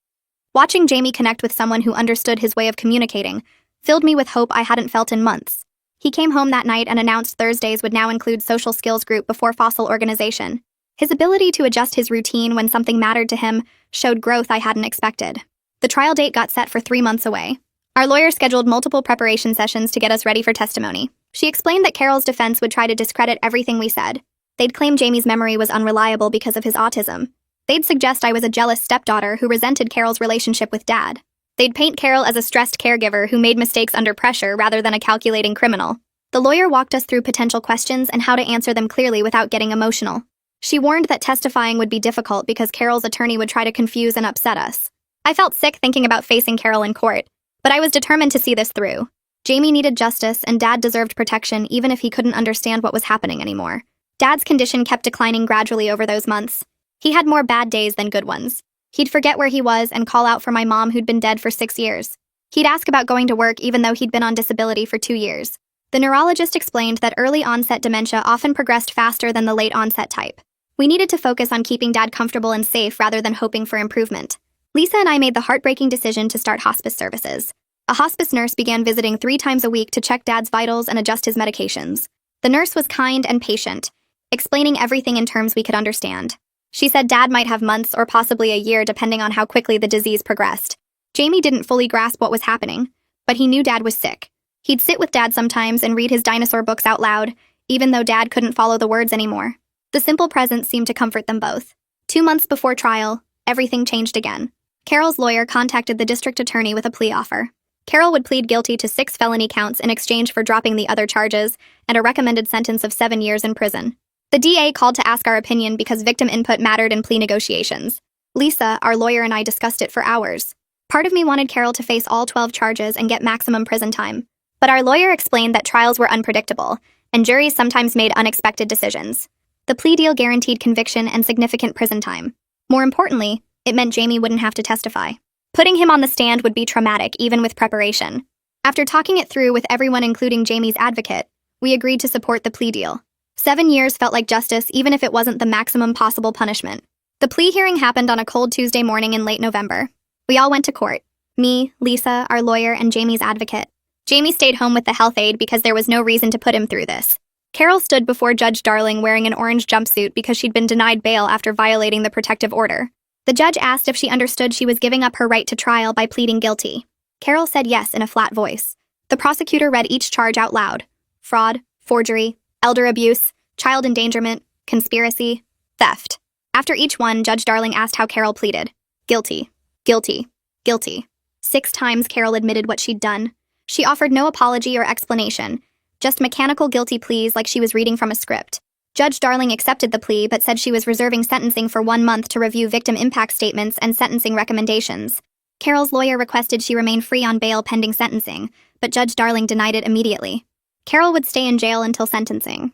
Watching Jamie connect with someone who understood his way of communicating filled me with hope I hadn't felt in months. He came home that night and announced Thursdays would now include social skills group before fossil organization. His ability to adjust his routine when something mattered to him showed growth I hadn't expected. The trial date got set for 3 months away. Our lawyer scheduled multiple preparation sessions to get us ready for testimony. She explained that Carol's defense would try to discredit everything we said. They'd claim Jamie's memory was unreliable because of his autism. They'd suggest I was a jealous stepdaughter who resented Carol's relationship with Dad. They'd paint Carol as a stressed caregiver who made mistakes under pressure rather than a calculating criminal. The lawyer walked us through potential questions and how to answer them clearly without getting emotional. She warned that testifying would be difficult because Carol's attorney would try to confuse and upset us. I felt sick thinking about facing Carol in court, but I was determined to see this through. Jamie needed justice, and Dad deserved protection even if he couldn't understand what was happening anymore. Dad's condition kept declining gradually over those months. He had more bad days than good ones. He'd forget where he was and call out for my mom who'd been dead for 6 years. He'd ask about going to work even though he'd been on disability for 2 years. The neurologist explained that early-onset dementia often progressed faster than the late-onset type. We needed to focus on keeping Dad comfortable and safe rather than hoping for improvement. Lisa and I made the heartbreaking decision to start hospice services. A hospice nurse began visiting 3 times a week to check Dad's vitals and adjust his medications. The nurse was kind and patient, explaining everything in terms we could understand. She said Dad might have months or possibly a year depending on how quickly the disease progressed. Jamie didn't fully grasp what was happening, but he knew Dad was sick. He'd sit with Dad sometimes and read his dinosaur books out loud, even though Dad couldn't follow the words anymore. The simple presence seemed to comfort them both. 2 months before trial, everything changed again. Carol's lawyer contacted the district attorney with a plea offer. Carol would plead guilty to 6 felony counts in exchange for dropping the other charges and a recommended sentence of 7 years in prison. The DA called to ask our opinion because victim input mattered in plea negotiations. Lisa, our lawyer, and I discussed it for hours. Part of me wanted Carol to face all 12 charges and get maximum prison time. But our lawyer explained that trials were unpredictable, and juries sometimes made unexpected decisions. The plea deal guaranteed conviction and significant prison time. More importantly, it meant Jamie wouldn't have to testify. Putting him on the stand would be traumatic, even with preparation. After talking it through with everyone, including Jamie's advocate, we agreed to support the plea deal. 7 years felt like justice, even if it wasn't the maximum possible punishment. The plea hearing happened on a cold Tuesday morning in late November. We all went to court. Me, Lisa, our lawyer, and Jamie's advocate. Jamie stayed home with the health aide because there was no reason to put him through this. Carol stood before Judge Darling wearing an orange jumpsuit because she'd been denied bail after violating the protective order. The judge asked if she understood she was giving up her right to trial by pleading guilty. Carol said yes in a flat voice. The prosecutor read each charge out loud: fraud, forgery, elder abuse, child endangerment, conspiracy, theft. After each one, Judge Darling asked how Carol pleaded. Guilty, guilty, guilty. 6 times Carol admitted what she'd done. She offered no apology or explanation, just mechanical guilty pleas like she was reading from a script. Judge Darling accepted the plea but said she was reserving sentencing for 1 month to review victim impact statements and sentencing recommendations. Carol's lawyer requested she remain free on bail pending sentencing, but Judge Darling denied it immediately. Carol would stay in jail until sentencing.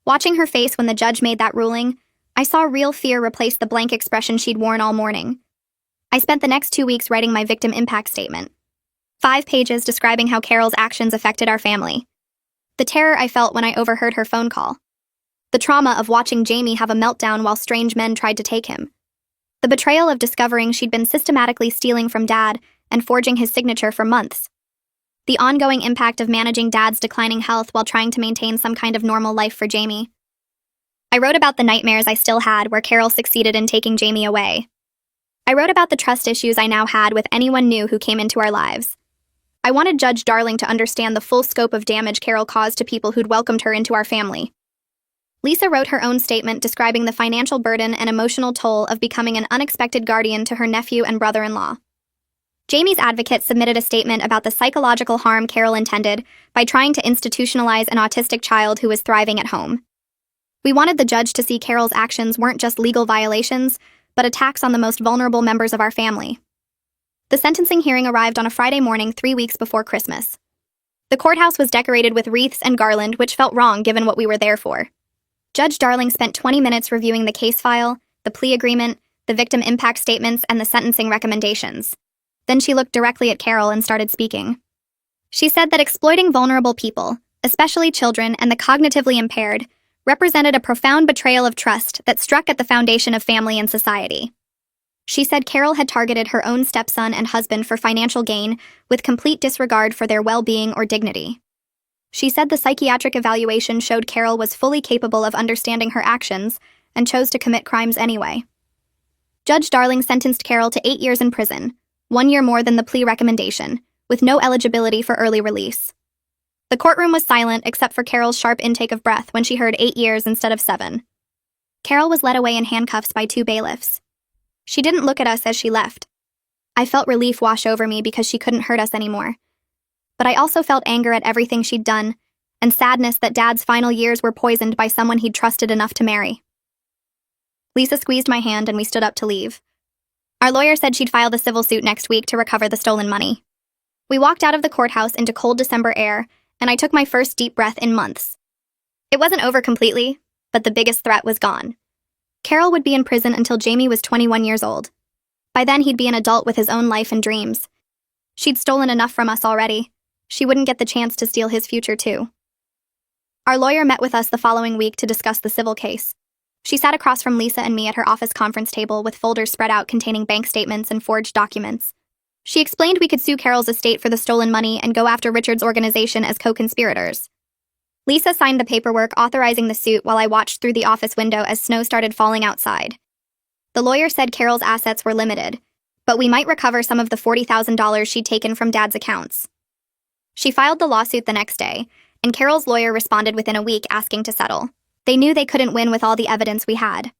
Watching her face when the judge made that ruling, I saw real fear replace the blank expression she'd worn all morning. I spent the next 2 weeks writing my victim impact statement. 5 pages describing how Carol's actions affected our family. The terror I felt when I overheard her phone call. The trauma of watching Jamie have a meltdown while strange men tried to take him. The betrayal of discovering she'd been systematically stealing from Dad and forging his signature for months. The ongoing impact of managing Dad's declining health while trying to maintain some kind of normal life for Jamie. I wrote about the nightmares I still had where Carol succeeded in taking Jamie away. I wrote about the trust issues I now had with anyone new who came into our lives. I wanted Judge Darling to understand the full scope of damage Carol caused to people who'd welcomed her into our family. Lisa wrote her own statement describing the financial burden and emotional toll of becoming an unexpected guardian to her nephew and brother-in-law. Jamie's advocate submitted a statement about the psychological harm Carol intended by trying to institutionalize an autistic child who was thriving at home. We wanted the judge to see Carol's actions weren't just legal violations, but attacks on the most vulnerable members of our family. The sentencing hearing arrived on a Friday morning 3 weeks before Christmas. The courthouse was decorated with wreaths and garland, which felt wrong given what we were there for. Judge Darling spent 20 minutes reviewing the case file, the plea agreement, the victim impact statements, and the sentencing recommendations. Then she looked directly at Carol and started speaking. She said that exploiting vulnerable people, especially children and the cognitively impaired, represented a profound betrayal of trust that struck at the foundation of family and society. She said Carol had targeted her own stepson and husband for financial gain with complete disregard for their well-being or dignity. She said the psychiatric evaluation showed Carol was fully capable of understanding her actions and chose to commit crimes anyway. Judge Darling sentenced Carol to 8 years in prison, 1 year more than the plea recommendation, with no eligibility for early release. The courtroom was silent except for Carol's sharp intake of breath when she heard 8 years instead of 7. Carol was led away in handcuffs by 2 bailiffs. She didn't look at us as she left. I felt relief wash over me because she couldn't hurt us anymore. But I also felt anger at everything she'd done, and sadness that Dad's final years were poisoned by someone he'd trusted enough to marry. Lisa squeezed my hand and we stood up to leave. Our lawyer said she'd file the civil suit next week to recover the stolen money. We walked out of the courthouse into cold December air, and I took my first deep breath in months. It wasn't over completely, but the biggest threat was gone. Carol would be in prison until Jamie was 21 years old. By then, he'd be an adult with his own life and dreams. She'd stolen enough from us already. She wouldn't get the chance to steal his future, too. Our lawyer met with us the following week to discuss the civil case. She sat across from Lisa and me at her office conference table with folders spread out containing bank statements and forged documents. She explained we could sue Carol's estate for the stolen money and go after Richard's organization as co-conspirators. Lisa signed the paperwork authorizing the suit while I watched through the office window as snow started falling outside. The lawyer said Carol's assets were limited, but we might recover some of the $40,000 she'd taken from Dad's accounts. She filed the lawsuit the next day, and Carol's lawyer responded within a week asking to settle. They knew they couldn't win with all the evidence we had.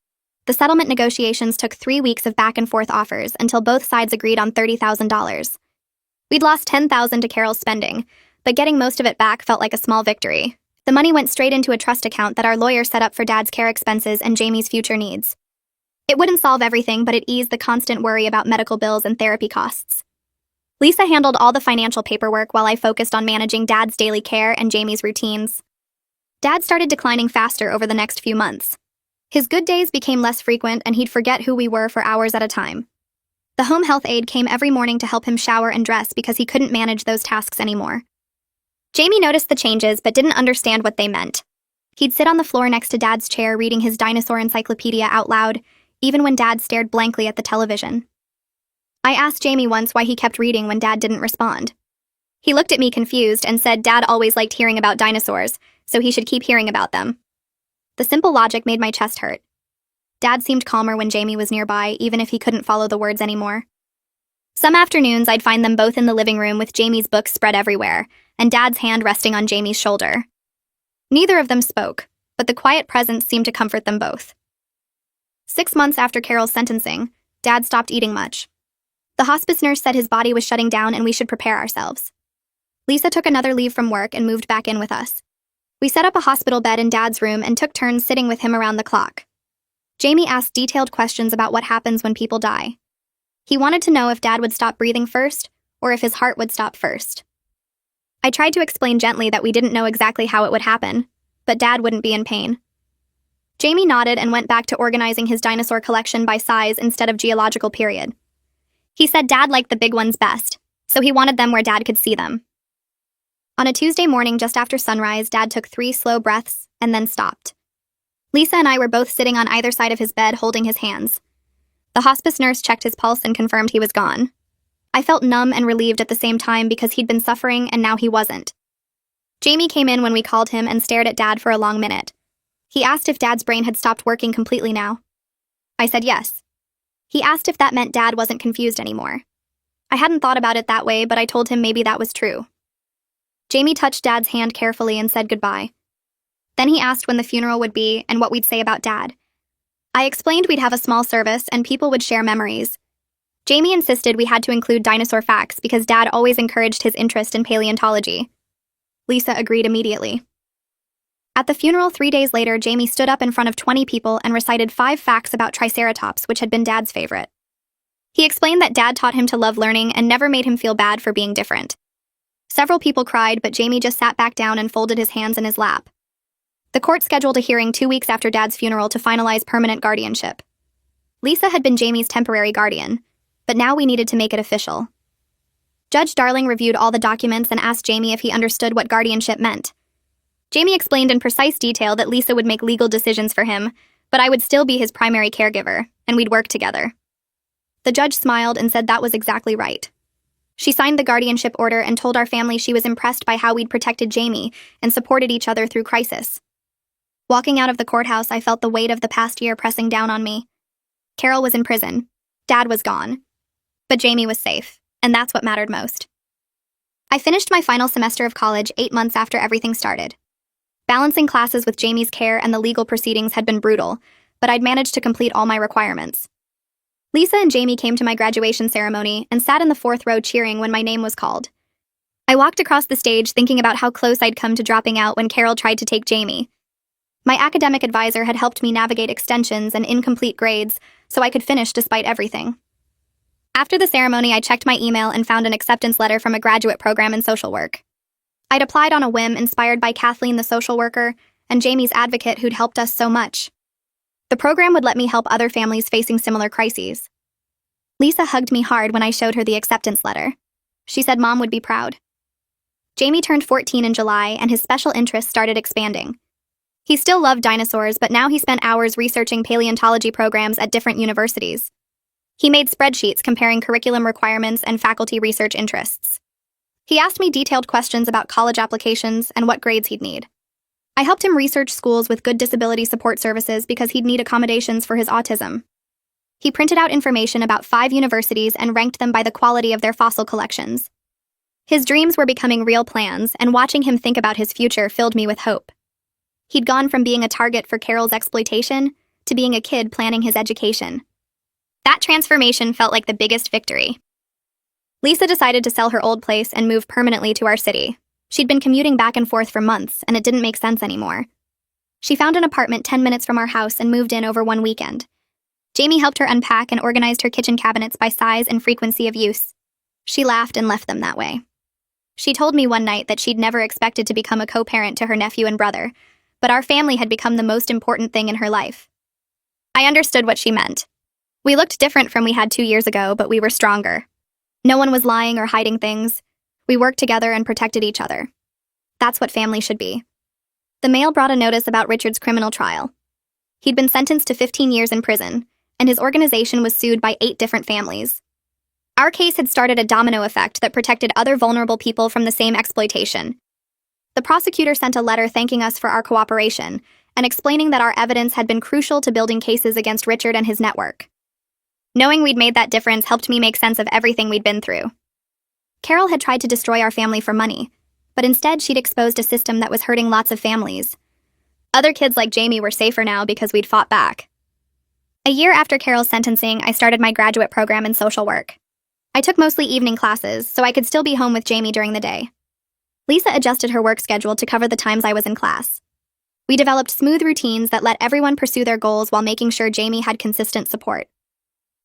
The settlement negotiations took 3 weeks of back-and-forth offers until both sides agreed on $30,000. We'd lost $10,000 to Carol's spending, but getting most of it back felt like a small victory. The money went straight into a trust account that our lawyer set up for Dad's care expenses and Jamie's future needs. It wouldn't solve everything, but it eased the constant worry about medical bills and therapy costs. Lisa handled all the financial paperwork while I focused on managing Dad's daily care and Jamie's routines. Dad started declining faster over the next few months. His good days became less frequent and he'd forget who we were for hours at a time. The home health aide came every morning to help him shower and dress because he couldn't manage those tasks anymore. Jamie noticed the changes but didn't understand what they meant. He'd sit on the floor next to Dad's chair reading his dinosaur encyclopedia out loud, even when Dad stared blankly at the television. I asked Jamie once why he kept reading when Dad didn't respond. He looked at me confused and said Dad always liked hearing about dinosaurs, so he should keep hearing about them. The simple logic made my chest hurt. Dad seemed calmer when Jamie was nearby, even if he couldn't follow the words anymore. Some afternoons, I'd find them both in the living room with Jamie's books spread everywhere, and Dad's hand resting on Jamie's shoulder. Neither of them spoke, but the quiet presence seemed to comfort them both. 6 months after Carol's sentencing, Dad stopped eating much. The hospice nurse said his body was shutting down and we should prepare ourselves. Lisa took another leave from work and moved back in with us. We set up a hospital bed in Dad's room and took turns sitting with him around the clock. Jamie asked detailed questions about what happens when people die. He wanted to know if Dad would stop breathing first, or if his heart would stop first. I tried to explain gently that we didn't know exactly how it would happen, but Dad wouldn't be in pain. Jamie nodded and went back to organizing his dinosaur collection by size instead of geological period. He said Dad liked the big ones best, so he wanted them where Dad could see them. On a Tuesday morning just after sunrise, Dad took 3 slow breaths and then stopped. Lisa and I were both sitting on either side of his bed holding his hands. The hospice nurse checked his pulse and confirmed he was gone. I felt numb and relieved at the same time because he'd been suffering and now he wasn't. Jamie came in when we called him and stared at Dad for a long minute. He asked if Dad's brain had stopped working completely now. I said yes. He asked if that meant Dad wasn't confused anymore. I hadn't thought about it that way, but I told him maybe that was true. Jamie touched Dad's hand carefully and said goodbye. Then he asked when the funeral would be and what we'd say about Dad. I explained we'd have a small service and people would share memories. Jamie insisted we had to include dinosaur facts because Dad always encouraged his interest in paleontology. Lisa agreed immediately. At the funeral 3 days later, Jamie stood up in front of 20 people and recited 5 facts about Triceratops, which had been Dad's favorite. He explained that Dad taught him to love learning and never made him feel bad for being different. Several people cried, but Jamie just sat back down and folded his hands in his lap. The court scheduled a hearing 2 weeks after Dad's funeral to finalize permanent guardianship. Lisa had been Jamie's temporary guardian, but now we needed to make it official. Judge Darling reviewed all the documents and asked Jamie if he understood what guardianship meant. Jamie explained in precise detail that Lisa would make legal decisions for him, but I would still be his primary caregiver, and we'd work together. The judge smiled and said that was exactly right. She signed the guardianship order and told our family she was impressed by how we'd protected Jamie and supported each other through crisis. Walking out of the courthouse, I felt the weight of the past year pressing down on me. Carol was in prison. Dad was gone. But Jamie was safe, and that's what mattered most. I finished my final semester of college 8 months after everything started. Balancing classes with Jamie's care and the legal proceedings had been brutal, but I'd managed to complete all my requirements. Lisa and Jamie came to my graduation ceremony and sat in the 4th row cheering when my name was called. I walked across the stage thinking about how close I'd come to dropping out when Carol tried to take Jamie. My academic advisor had helped me navigate extensions and incomplete grades so I could finish despite everything. After the ceremony, I checked my email and found an acceptance letter from a graduate program in social work. I'd applied on a whim, inspired by Kathleen, the social worker, and Jamie's advocate who'd helped us so much. The program would let me help other families facing similar crises. Lisa hugged me hard when I showed her the acceptance letter. She said Mom would be proud. Jamie turned 14 in July, and his special interests started expanding. He still loved dinosaurs, but now he spent hours researching paleontology programs at different universities. He made spreadsheets comparing curriculum requirements and faculty research interests. He asked me detailed questions about college applications and what grades he'd need. I helped him research schools with good disability support services because he'd need accommodations for his autism. He printed out information about 5 universities and ranked them by the quality of their fossil collections. His dreams were becoming real plans, and watching him think about his future filled me with hope. He'd gone from being a target for Carol's exploitation to being a kid planning his education. That transformation felt like the biggest victory. Lisa decided to sell her old place and move permanently to our city. She'd been commuting back and forth for months, and it didn't make sense anymore. She found an apartment 10 minutes from our house and moved in over one weekend. Jamie helped her unpack and organized her kitchen cabinets by size and frequency of use. She laughed and left them that way. She told me one night that she'd never expected to become a co-parent to her nephew and brother, but our family had become the most important thing in her life. I understood what she meant. We looked different from we had 2 years ago, but we were stronger. No one was lying or hiding things. We worked together and protected each other. That's what family should be. The mail brought a notice about Richard's criminal trial. He'd been sentenced to 15 years in prison, and his organization was sued by 8 different families. Our case had started a domino effect that protected other vulnerable people from the same exploitation. The prosecutor sent a letter thanking us for our cooperation and explaining that our evidence had been crucial to building cases against Richard and his network. Knowing we'd made that difference helped me make sense of everything we'd been through. Carol had tried to destroy our family for money, but instead she'd exposed a system that was hurting lots of families. Other kids like Jamie were safer now because we'd fought back. A year after Carol's sentencing, I started my graduate program in social work. I took mostly evening classes, so I could still be home with Jamie during the day. Lisa adjusted her work schedule to cover the times I was in class. We developed smooth routines that let everyone pursue their goals while making sure Jamie had consistent support.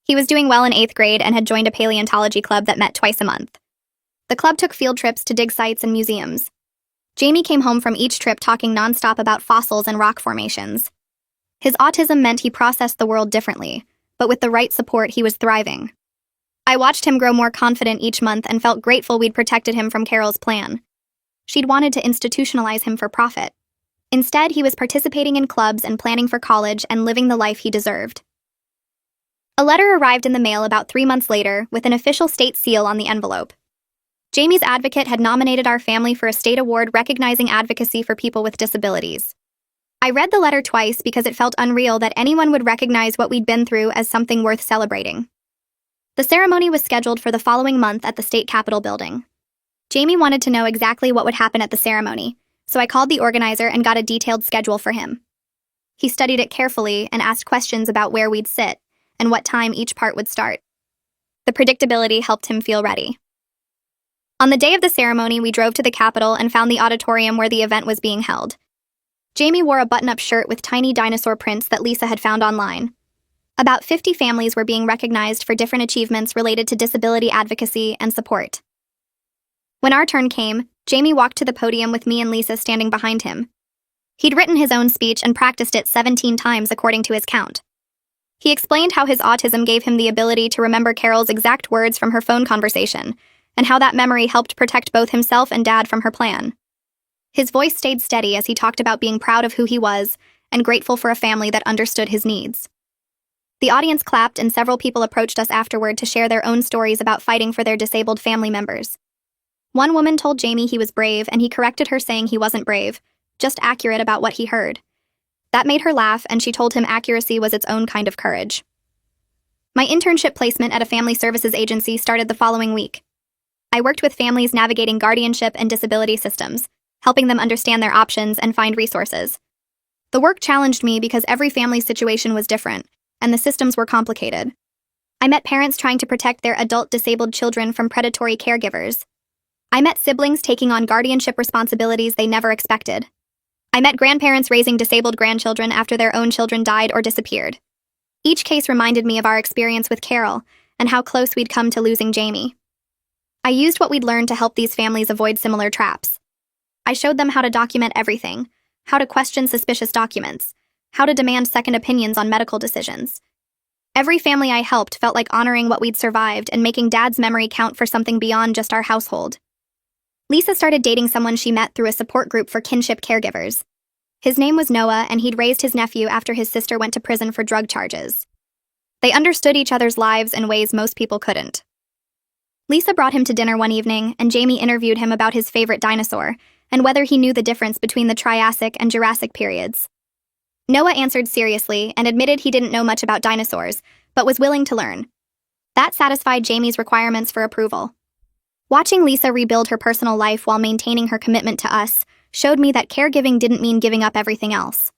He was doing well in 8th grade and had joined a paleontology club that met twice a month. The club took field trips to dig sites and museums. Jamie came home from each trip talking nonstop about fossils and rock formations. His autism meant he processed the world differently, but with the right support, he was thriving. I watched him grow more confident each month and felt grateful we'd protected him from Carol's plan. She'd wanted to institutionalize him for profit. Instead, he was participating in clubs and planning for college and living the life he deserved. A letter arrived in the mail about 3 months later with an official state seal on the envelope. Jamie's advocate had nominated our family for a state award recognizing advocacy for people with disabilities. I read the letter twice because it felt unreal that anyone would recognize what we'd been through as something worth celebrating. The ceremony was scheduled for the following month at the state capitol building. Jamie wanted to know exactly what would happen at the ceremony, so I called the organizer and got a detailed schedule for him. He studied it carefully and asked questions about where we'd sit and what time each part would start. The predictability helped him feel ready. On the day of the ceremony, we drove to the Capitol and found the auditorium where the event was being held. Jamie wore a button-up shirt with tiny dinosaur prints that Lisa had found online. About 50 families were being recognized for different achievements related to disability advocacy and support. When our turn came, Jamie walked to the podium with me and Lisa standing behind him. He'd written his own speech and practiced it 17 times according to his count. He explained how his autism gave him the ability to remember Carol's exact words from her phone conversation, and how that memory helped protect both himself and Dad from her plan. His voice stayed steady as he talked about being proud of who he was and grateful for a family that understood his needs. The audience clapped and several people approached us afterward to share their own stories about fighting for their disabled family members. One woman told Jamie he was brave, and he corrected her saying he wasn't brave, just accurate about what he heard. That made her laugh, and she told him accuracy was its own kind of courage. My internship placement at a family services agency started the following week. I worked with families navigating guardianship and disability systems, helping them understand their options and find resources. The work challenged me because every family's situation was different, and the systems were complicated. I met parents trying to protect their adult disabled children from predatory caregivers. I met siblings taking on guardianship responsibilities they never expected. I met grandparents raising disabled grandchildren after their own children died or disappeared. Each case reminded me of our experience with Carol and how close we'd come to losing Jamie. I used what we'd learned to help these families avoid similar traps. I showed them how to document everything, how to question suspicious documents, how to demand second opinions on medical decisions. Every family I helped felt like honoring what we'd survived and making Dad's memory count for something beyond just our household. Lisa started dating someone she met through a support group for kinship caregivers. His name was Noah, and he'd raised his nephew after his sister went to prison for drug charges. They understood each other's lives in ways most people couldn't. Lisa brought him to dinner one evening, and Jamie interviewed him about his favorite dinosaur and whether he knew the difference between the Triassic and Jurassic periods. Noah answered seriously and admitted he didn't know much about dinosaurs, but was willing to learn. That satisfied Jamie's requirements for approval. Watching Lisa rebuild her personal life while maintaining her commitment to us showed me that caregiving didn't mean giving up everything else.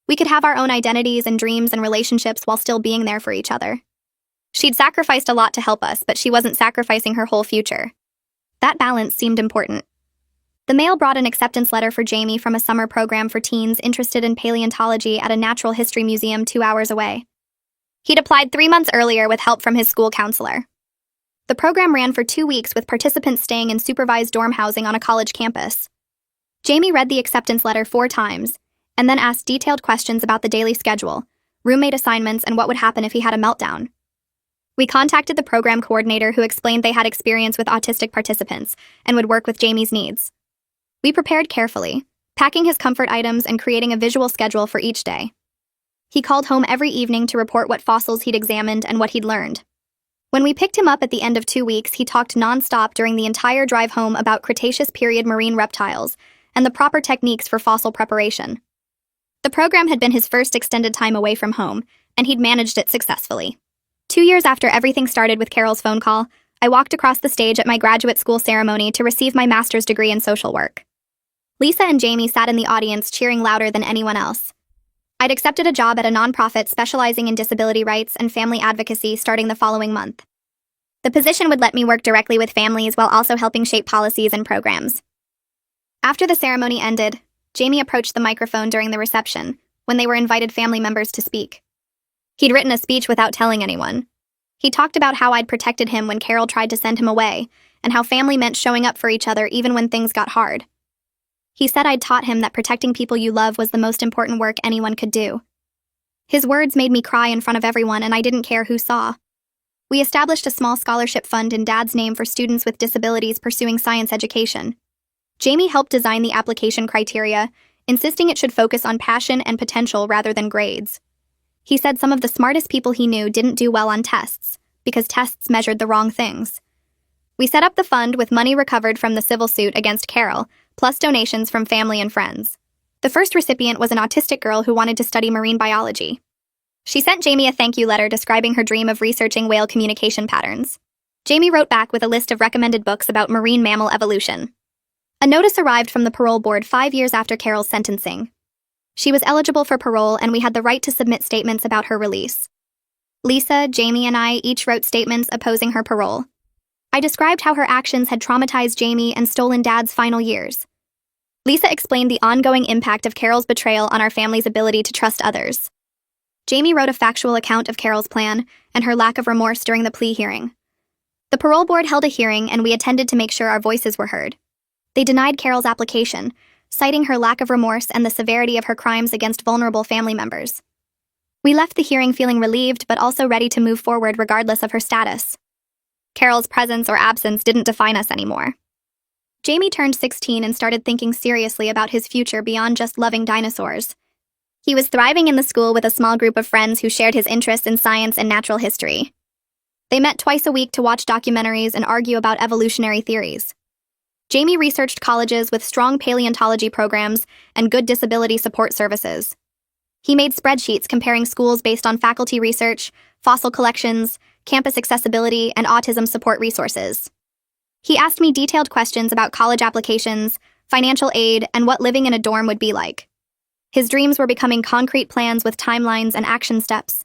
We could have our own identities and dreams and relationships while still being there for each other. She'd sacrificed a lot to help us, but she wasn't sacrificing her whole future. That balance seemed important. The mail brought an acceptance letter for Jamie from a summer program for teens interested in paleontology at a natural history museum 2 hours away. He'd applied 3 months earlier with help from his school counselor. The program ran for 2 weeks with participants staying in supervised dorm housing on a college campus. Jamie read the acceptance letter 4 times, and then asked detailed questions about the daily schedule, roommate assignments, and what would happen if he had a meltdown. We contacted the program coordinator, who explained they had experience with autistic participants and would work with Jamie's needs. We prepared carefully, packing his comfort items and creating a visual schedule for each day. He called home every evening to report what fossils he'd examined and what he'd learned. When we picked him up at the end of 2 weeks, he talked nonstop during the entire drive home about Cretaceous period marine reptiles and the proper techniques for fossil preparation. The program had been his first extended time away from home, and he'd managed it successfully. 2 years after everything started with Carol's phone call, I walked across the stage at my graduate school ceremony to receive my master's degree in social work. Lisa and Jamie sat in the audience cheering louder than anyone else. I'd accepted a job at a nonprofit specializing in disability rights and family advocacy starting the following month. The position would let me work directly with families while also helping shape policies and programs. After the ceremony ended, Jamie approached the microphone during the reception, when they were invited family members to speak. He'd written a speech without telling anyone. He talked about how I'd protected him when Carol tried to send him away, and how family meant showing up for each other even when things got hard. He said I'd taught him that protecting people you love was the most important work anyone could do. His words made me cry in front of everyone, and I didn't care who saw. We established a small scholarship fund in Dad's name for students with disabilities pursuing science education. Jamie helped design the application criteria, insisting it should focus on passion and potential rather than grades. He said some of the smartest people he knew didn't do well on tests, because tests measured the wrong things. We set up the fund with money recovered from the civil suit against Carol, plus donations from family and friends. The first recipient was an autistic girl who wanted to study marine biology. She sent Jamie a thank you letter describing her dream of researching whale communication patterns. Jamie wrote back with a list of recommended books about marine mammal evolution. A notice arrived from the parole board 5 years after Carol's sentencing. She was eligible for parole, and we had the right to submit statements about her release. Lisa, Jamie, and I each wrote statements opposing her parole. I described how her actions had traumatized Jamie and stolen Dad's final years. Lisa explained the ongoing impact of Carol's betrayal on our family's ability to trust others. Jamie wrote a factual account of Carol's plan and her lack of remorse during the plea hearing. The parole board held a hearing, and we attended to make sure our voices were heard. They denied Carol's application, citing her lack of remorse and the severity of her crimes against vulnerable family members. We left the hearing feeling relieved, but also ready to move forward regardless of her status. Carol's presence or absence didn't define us anymore. Jamie turned 16 and started thinking seriously about his future beyond just loving dinosaurs. He was thriving in the school with a small group of friends who shared his interests in science and natural history. They met twice a week to watch documentaries and argue about evolutionary theories. Jamie researched colleges with strong paleontology programs and good disability support services. He made spreadsheets comparing schools based on faculty research, fossil collections, campus accessibility, and autism support resources. He asked me detailed questions about college applications, financial aid, and what living in a dorm would be like. His dreams were becoming concrete plans with timelines and action steps.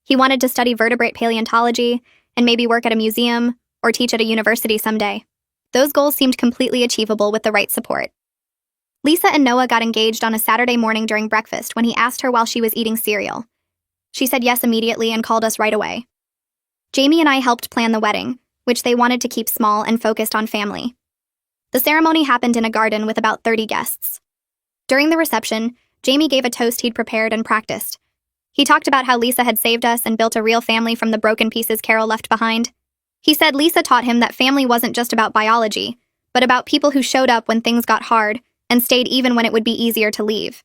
He wanted to study vertebrate paleontology and maybe work at a museum or teach at a university someday. Those goals seemed completely achievable with the right support. Lisa and Noah got engaged on a Saturday morning during breakfast when he asked her while she was eating cereal. She said yes immediately and called us right away. Jamie and I helped plan the wedding, which they wanted to keep small and focused on family. The ceremony happened in a garden with about 30 guests. During the reception, Jamie gave a toast he'd prepared and practiced. He talked about how Lisa had saved us and built a real family from the broken pieces Carol left behind. He said Lisa taught him that family wasn't just about biology, but about people who showed up when things got hard and stayed even when it would be easier to leave.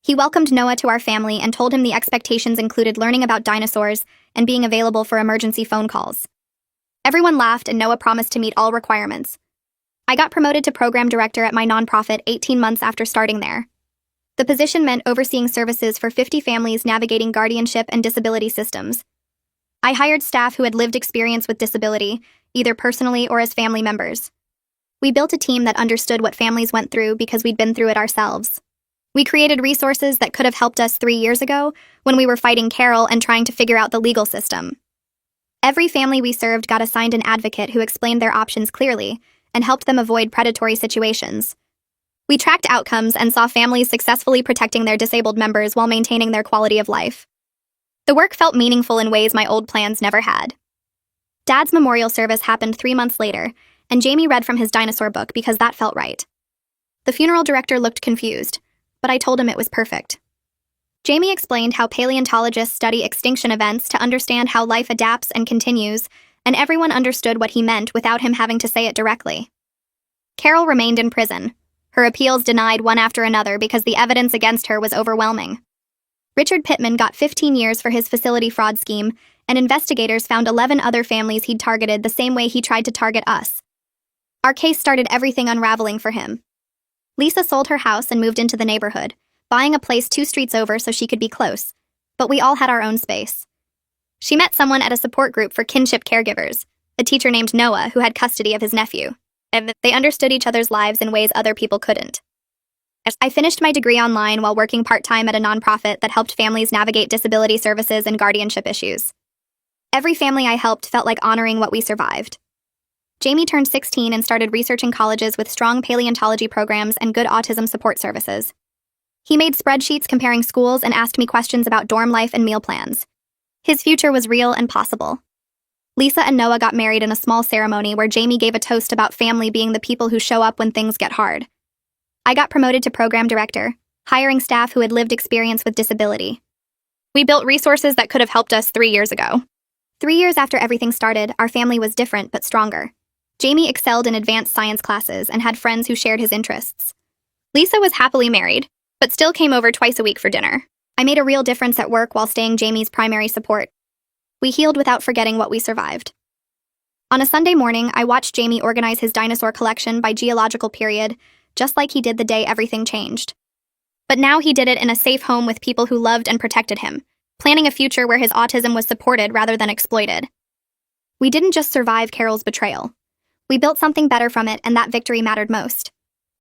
He welcomed Noah to our family and told him the expectations included learning about dinosaurs and being available for emergency phone calls. Everyone laughed and Noah promised to meet all requirements. I got promoted to program director at my nonprofit 18 months after starting there. The position meant overseeing services for 50 families navigating guardianship and disability systems. I hired staff who had lived experience with disability, either personally or as family members. We built a team that understood what families went through because we'd been through it ourselves. We created resources that could have helped us 3 years ago when we were fighting Carol and trying to figure out the legal system. Every family we served got assigned an advocate who explained their options clearly and helped them avoid predatory situations. We tracked outcomes and saw families successfully protecting their disabled members while maintaining their quality of life. The work felt meaningful in ways my old plans never had. Dad's memorial service happened 3 months later, and Jamie read from his dinosaur book because that felt right. The funeral director looked confused, but I told him it was perfect. Jamie explained how paleontologists study extinction events to understand how life adapts and continues, and everyone understood what he meant without him having to say it directly. Carol remained in prison, her appeals denied one after another because the evidence against her was overwhelming. Richard Pittman got 15 years for his facility fraud scheme, and investigators found 11 other families he'd targeted the same way he tried to target us. Our case started everything unraveling for him. Lisa sold her house and moved into the neighborhood, buying a place 2 streets over so she could be close, but we all had our own space. She met someone at a support group for kinship caregivers, a teacher named Noah who had custody of his nephew, and they understood each other's lives in ways other people couldn't. I finished my degree online while working part-time at a nonprofit that helped families navigate disability services and guardianship issues. Every family I helped felt like honoring what we survived. Jamie turned 16 and started researching colleges with strong paleontology programs and good autism support services. He made spreadsheets comparing schools and asked me questions about dorm life and meal plans. His future was real and possible. Lisa and Noah got married in a small ceremony where Jamie gave a toast about family being the people who show up when things get hard. I got promoted to program director, hiring staff who had lived experience with disability. We built resources that could have helped us 3 years ago. 3 years after everything started, our family was different but stronger. Jamie excelled in advanced science classes and had friends who shared his interests. Lisa was happily married, but still came over twice a week for dinner. I made a real difference at work while staying Jamie's primary support. We healed without forgetting what we survived. On a Sunday morning, I watched Jamie organize his dinosaur collection by geological period, just like he did the day everything changed. But now he did it in a safe home with people who loved and protected him, planning a future where his autism was supported rather than exploited. We didn't just survive Carol's betrayal. We built something better from it, and that victory mattered most.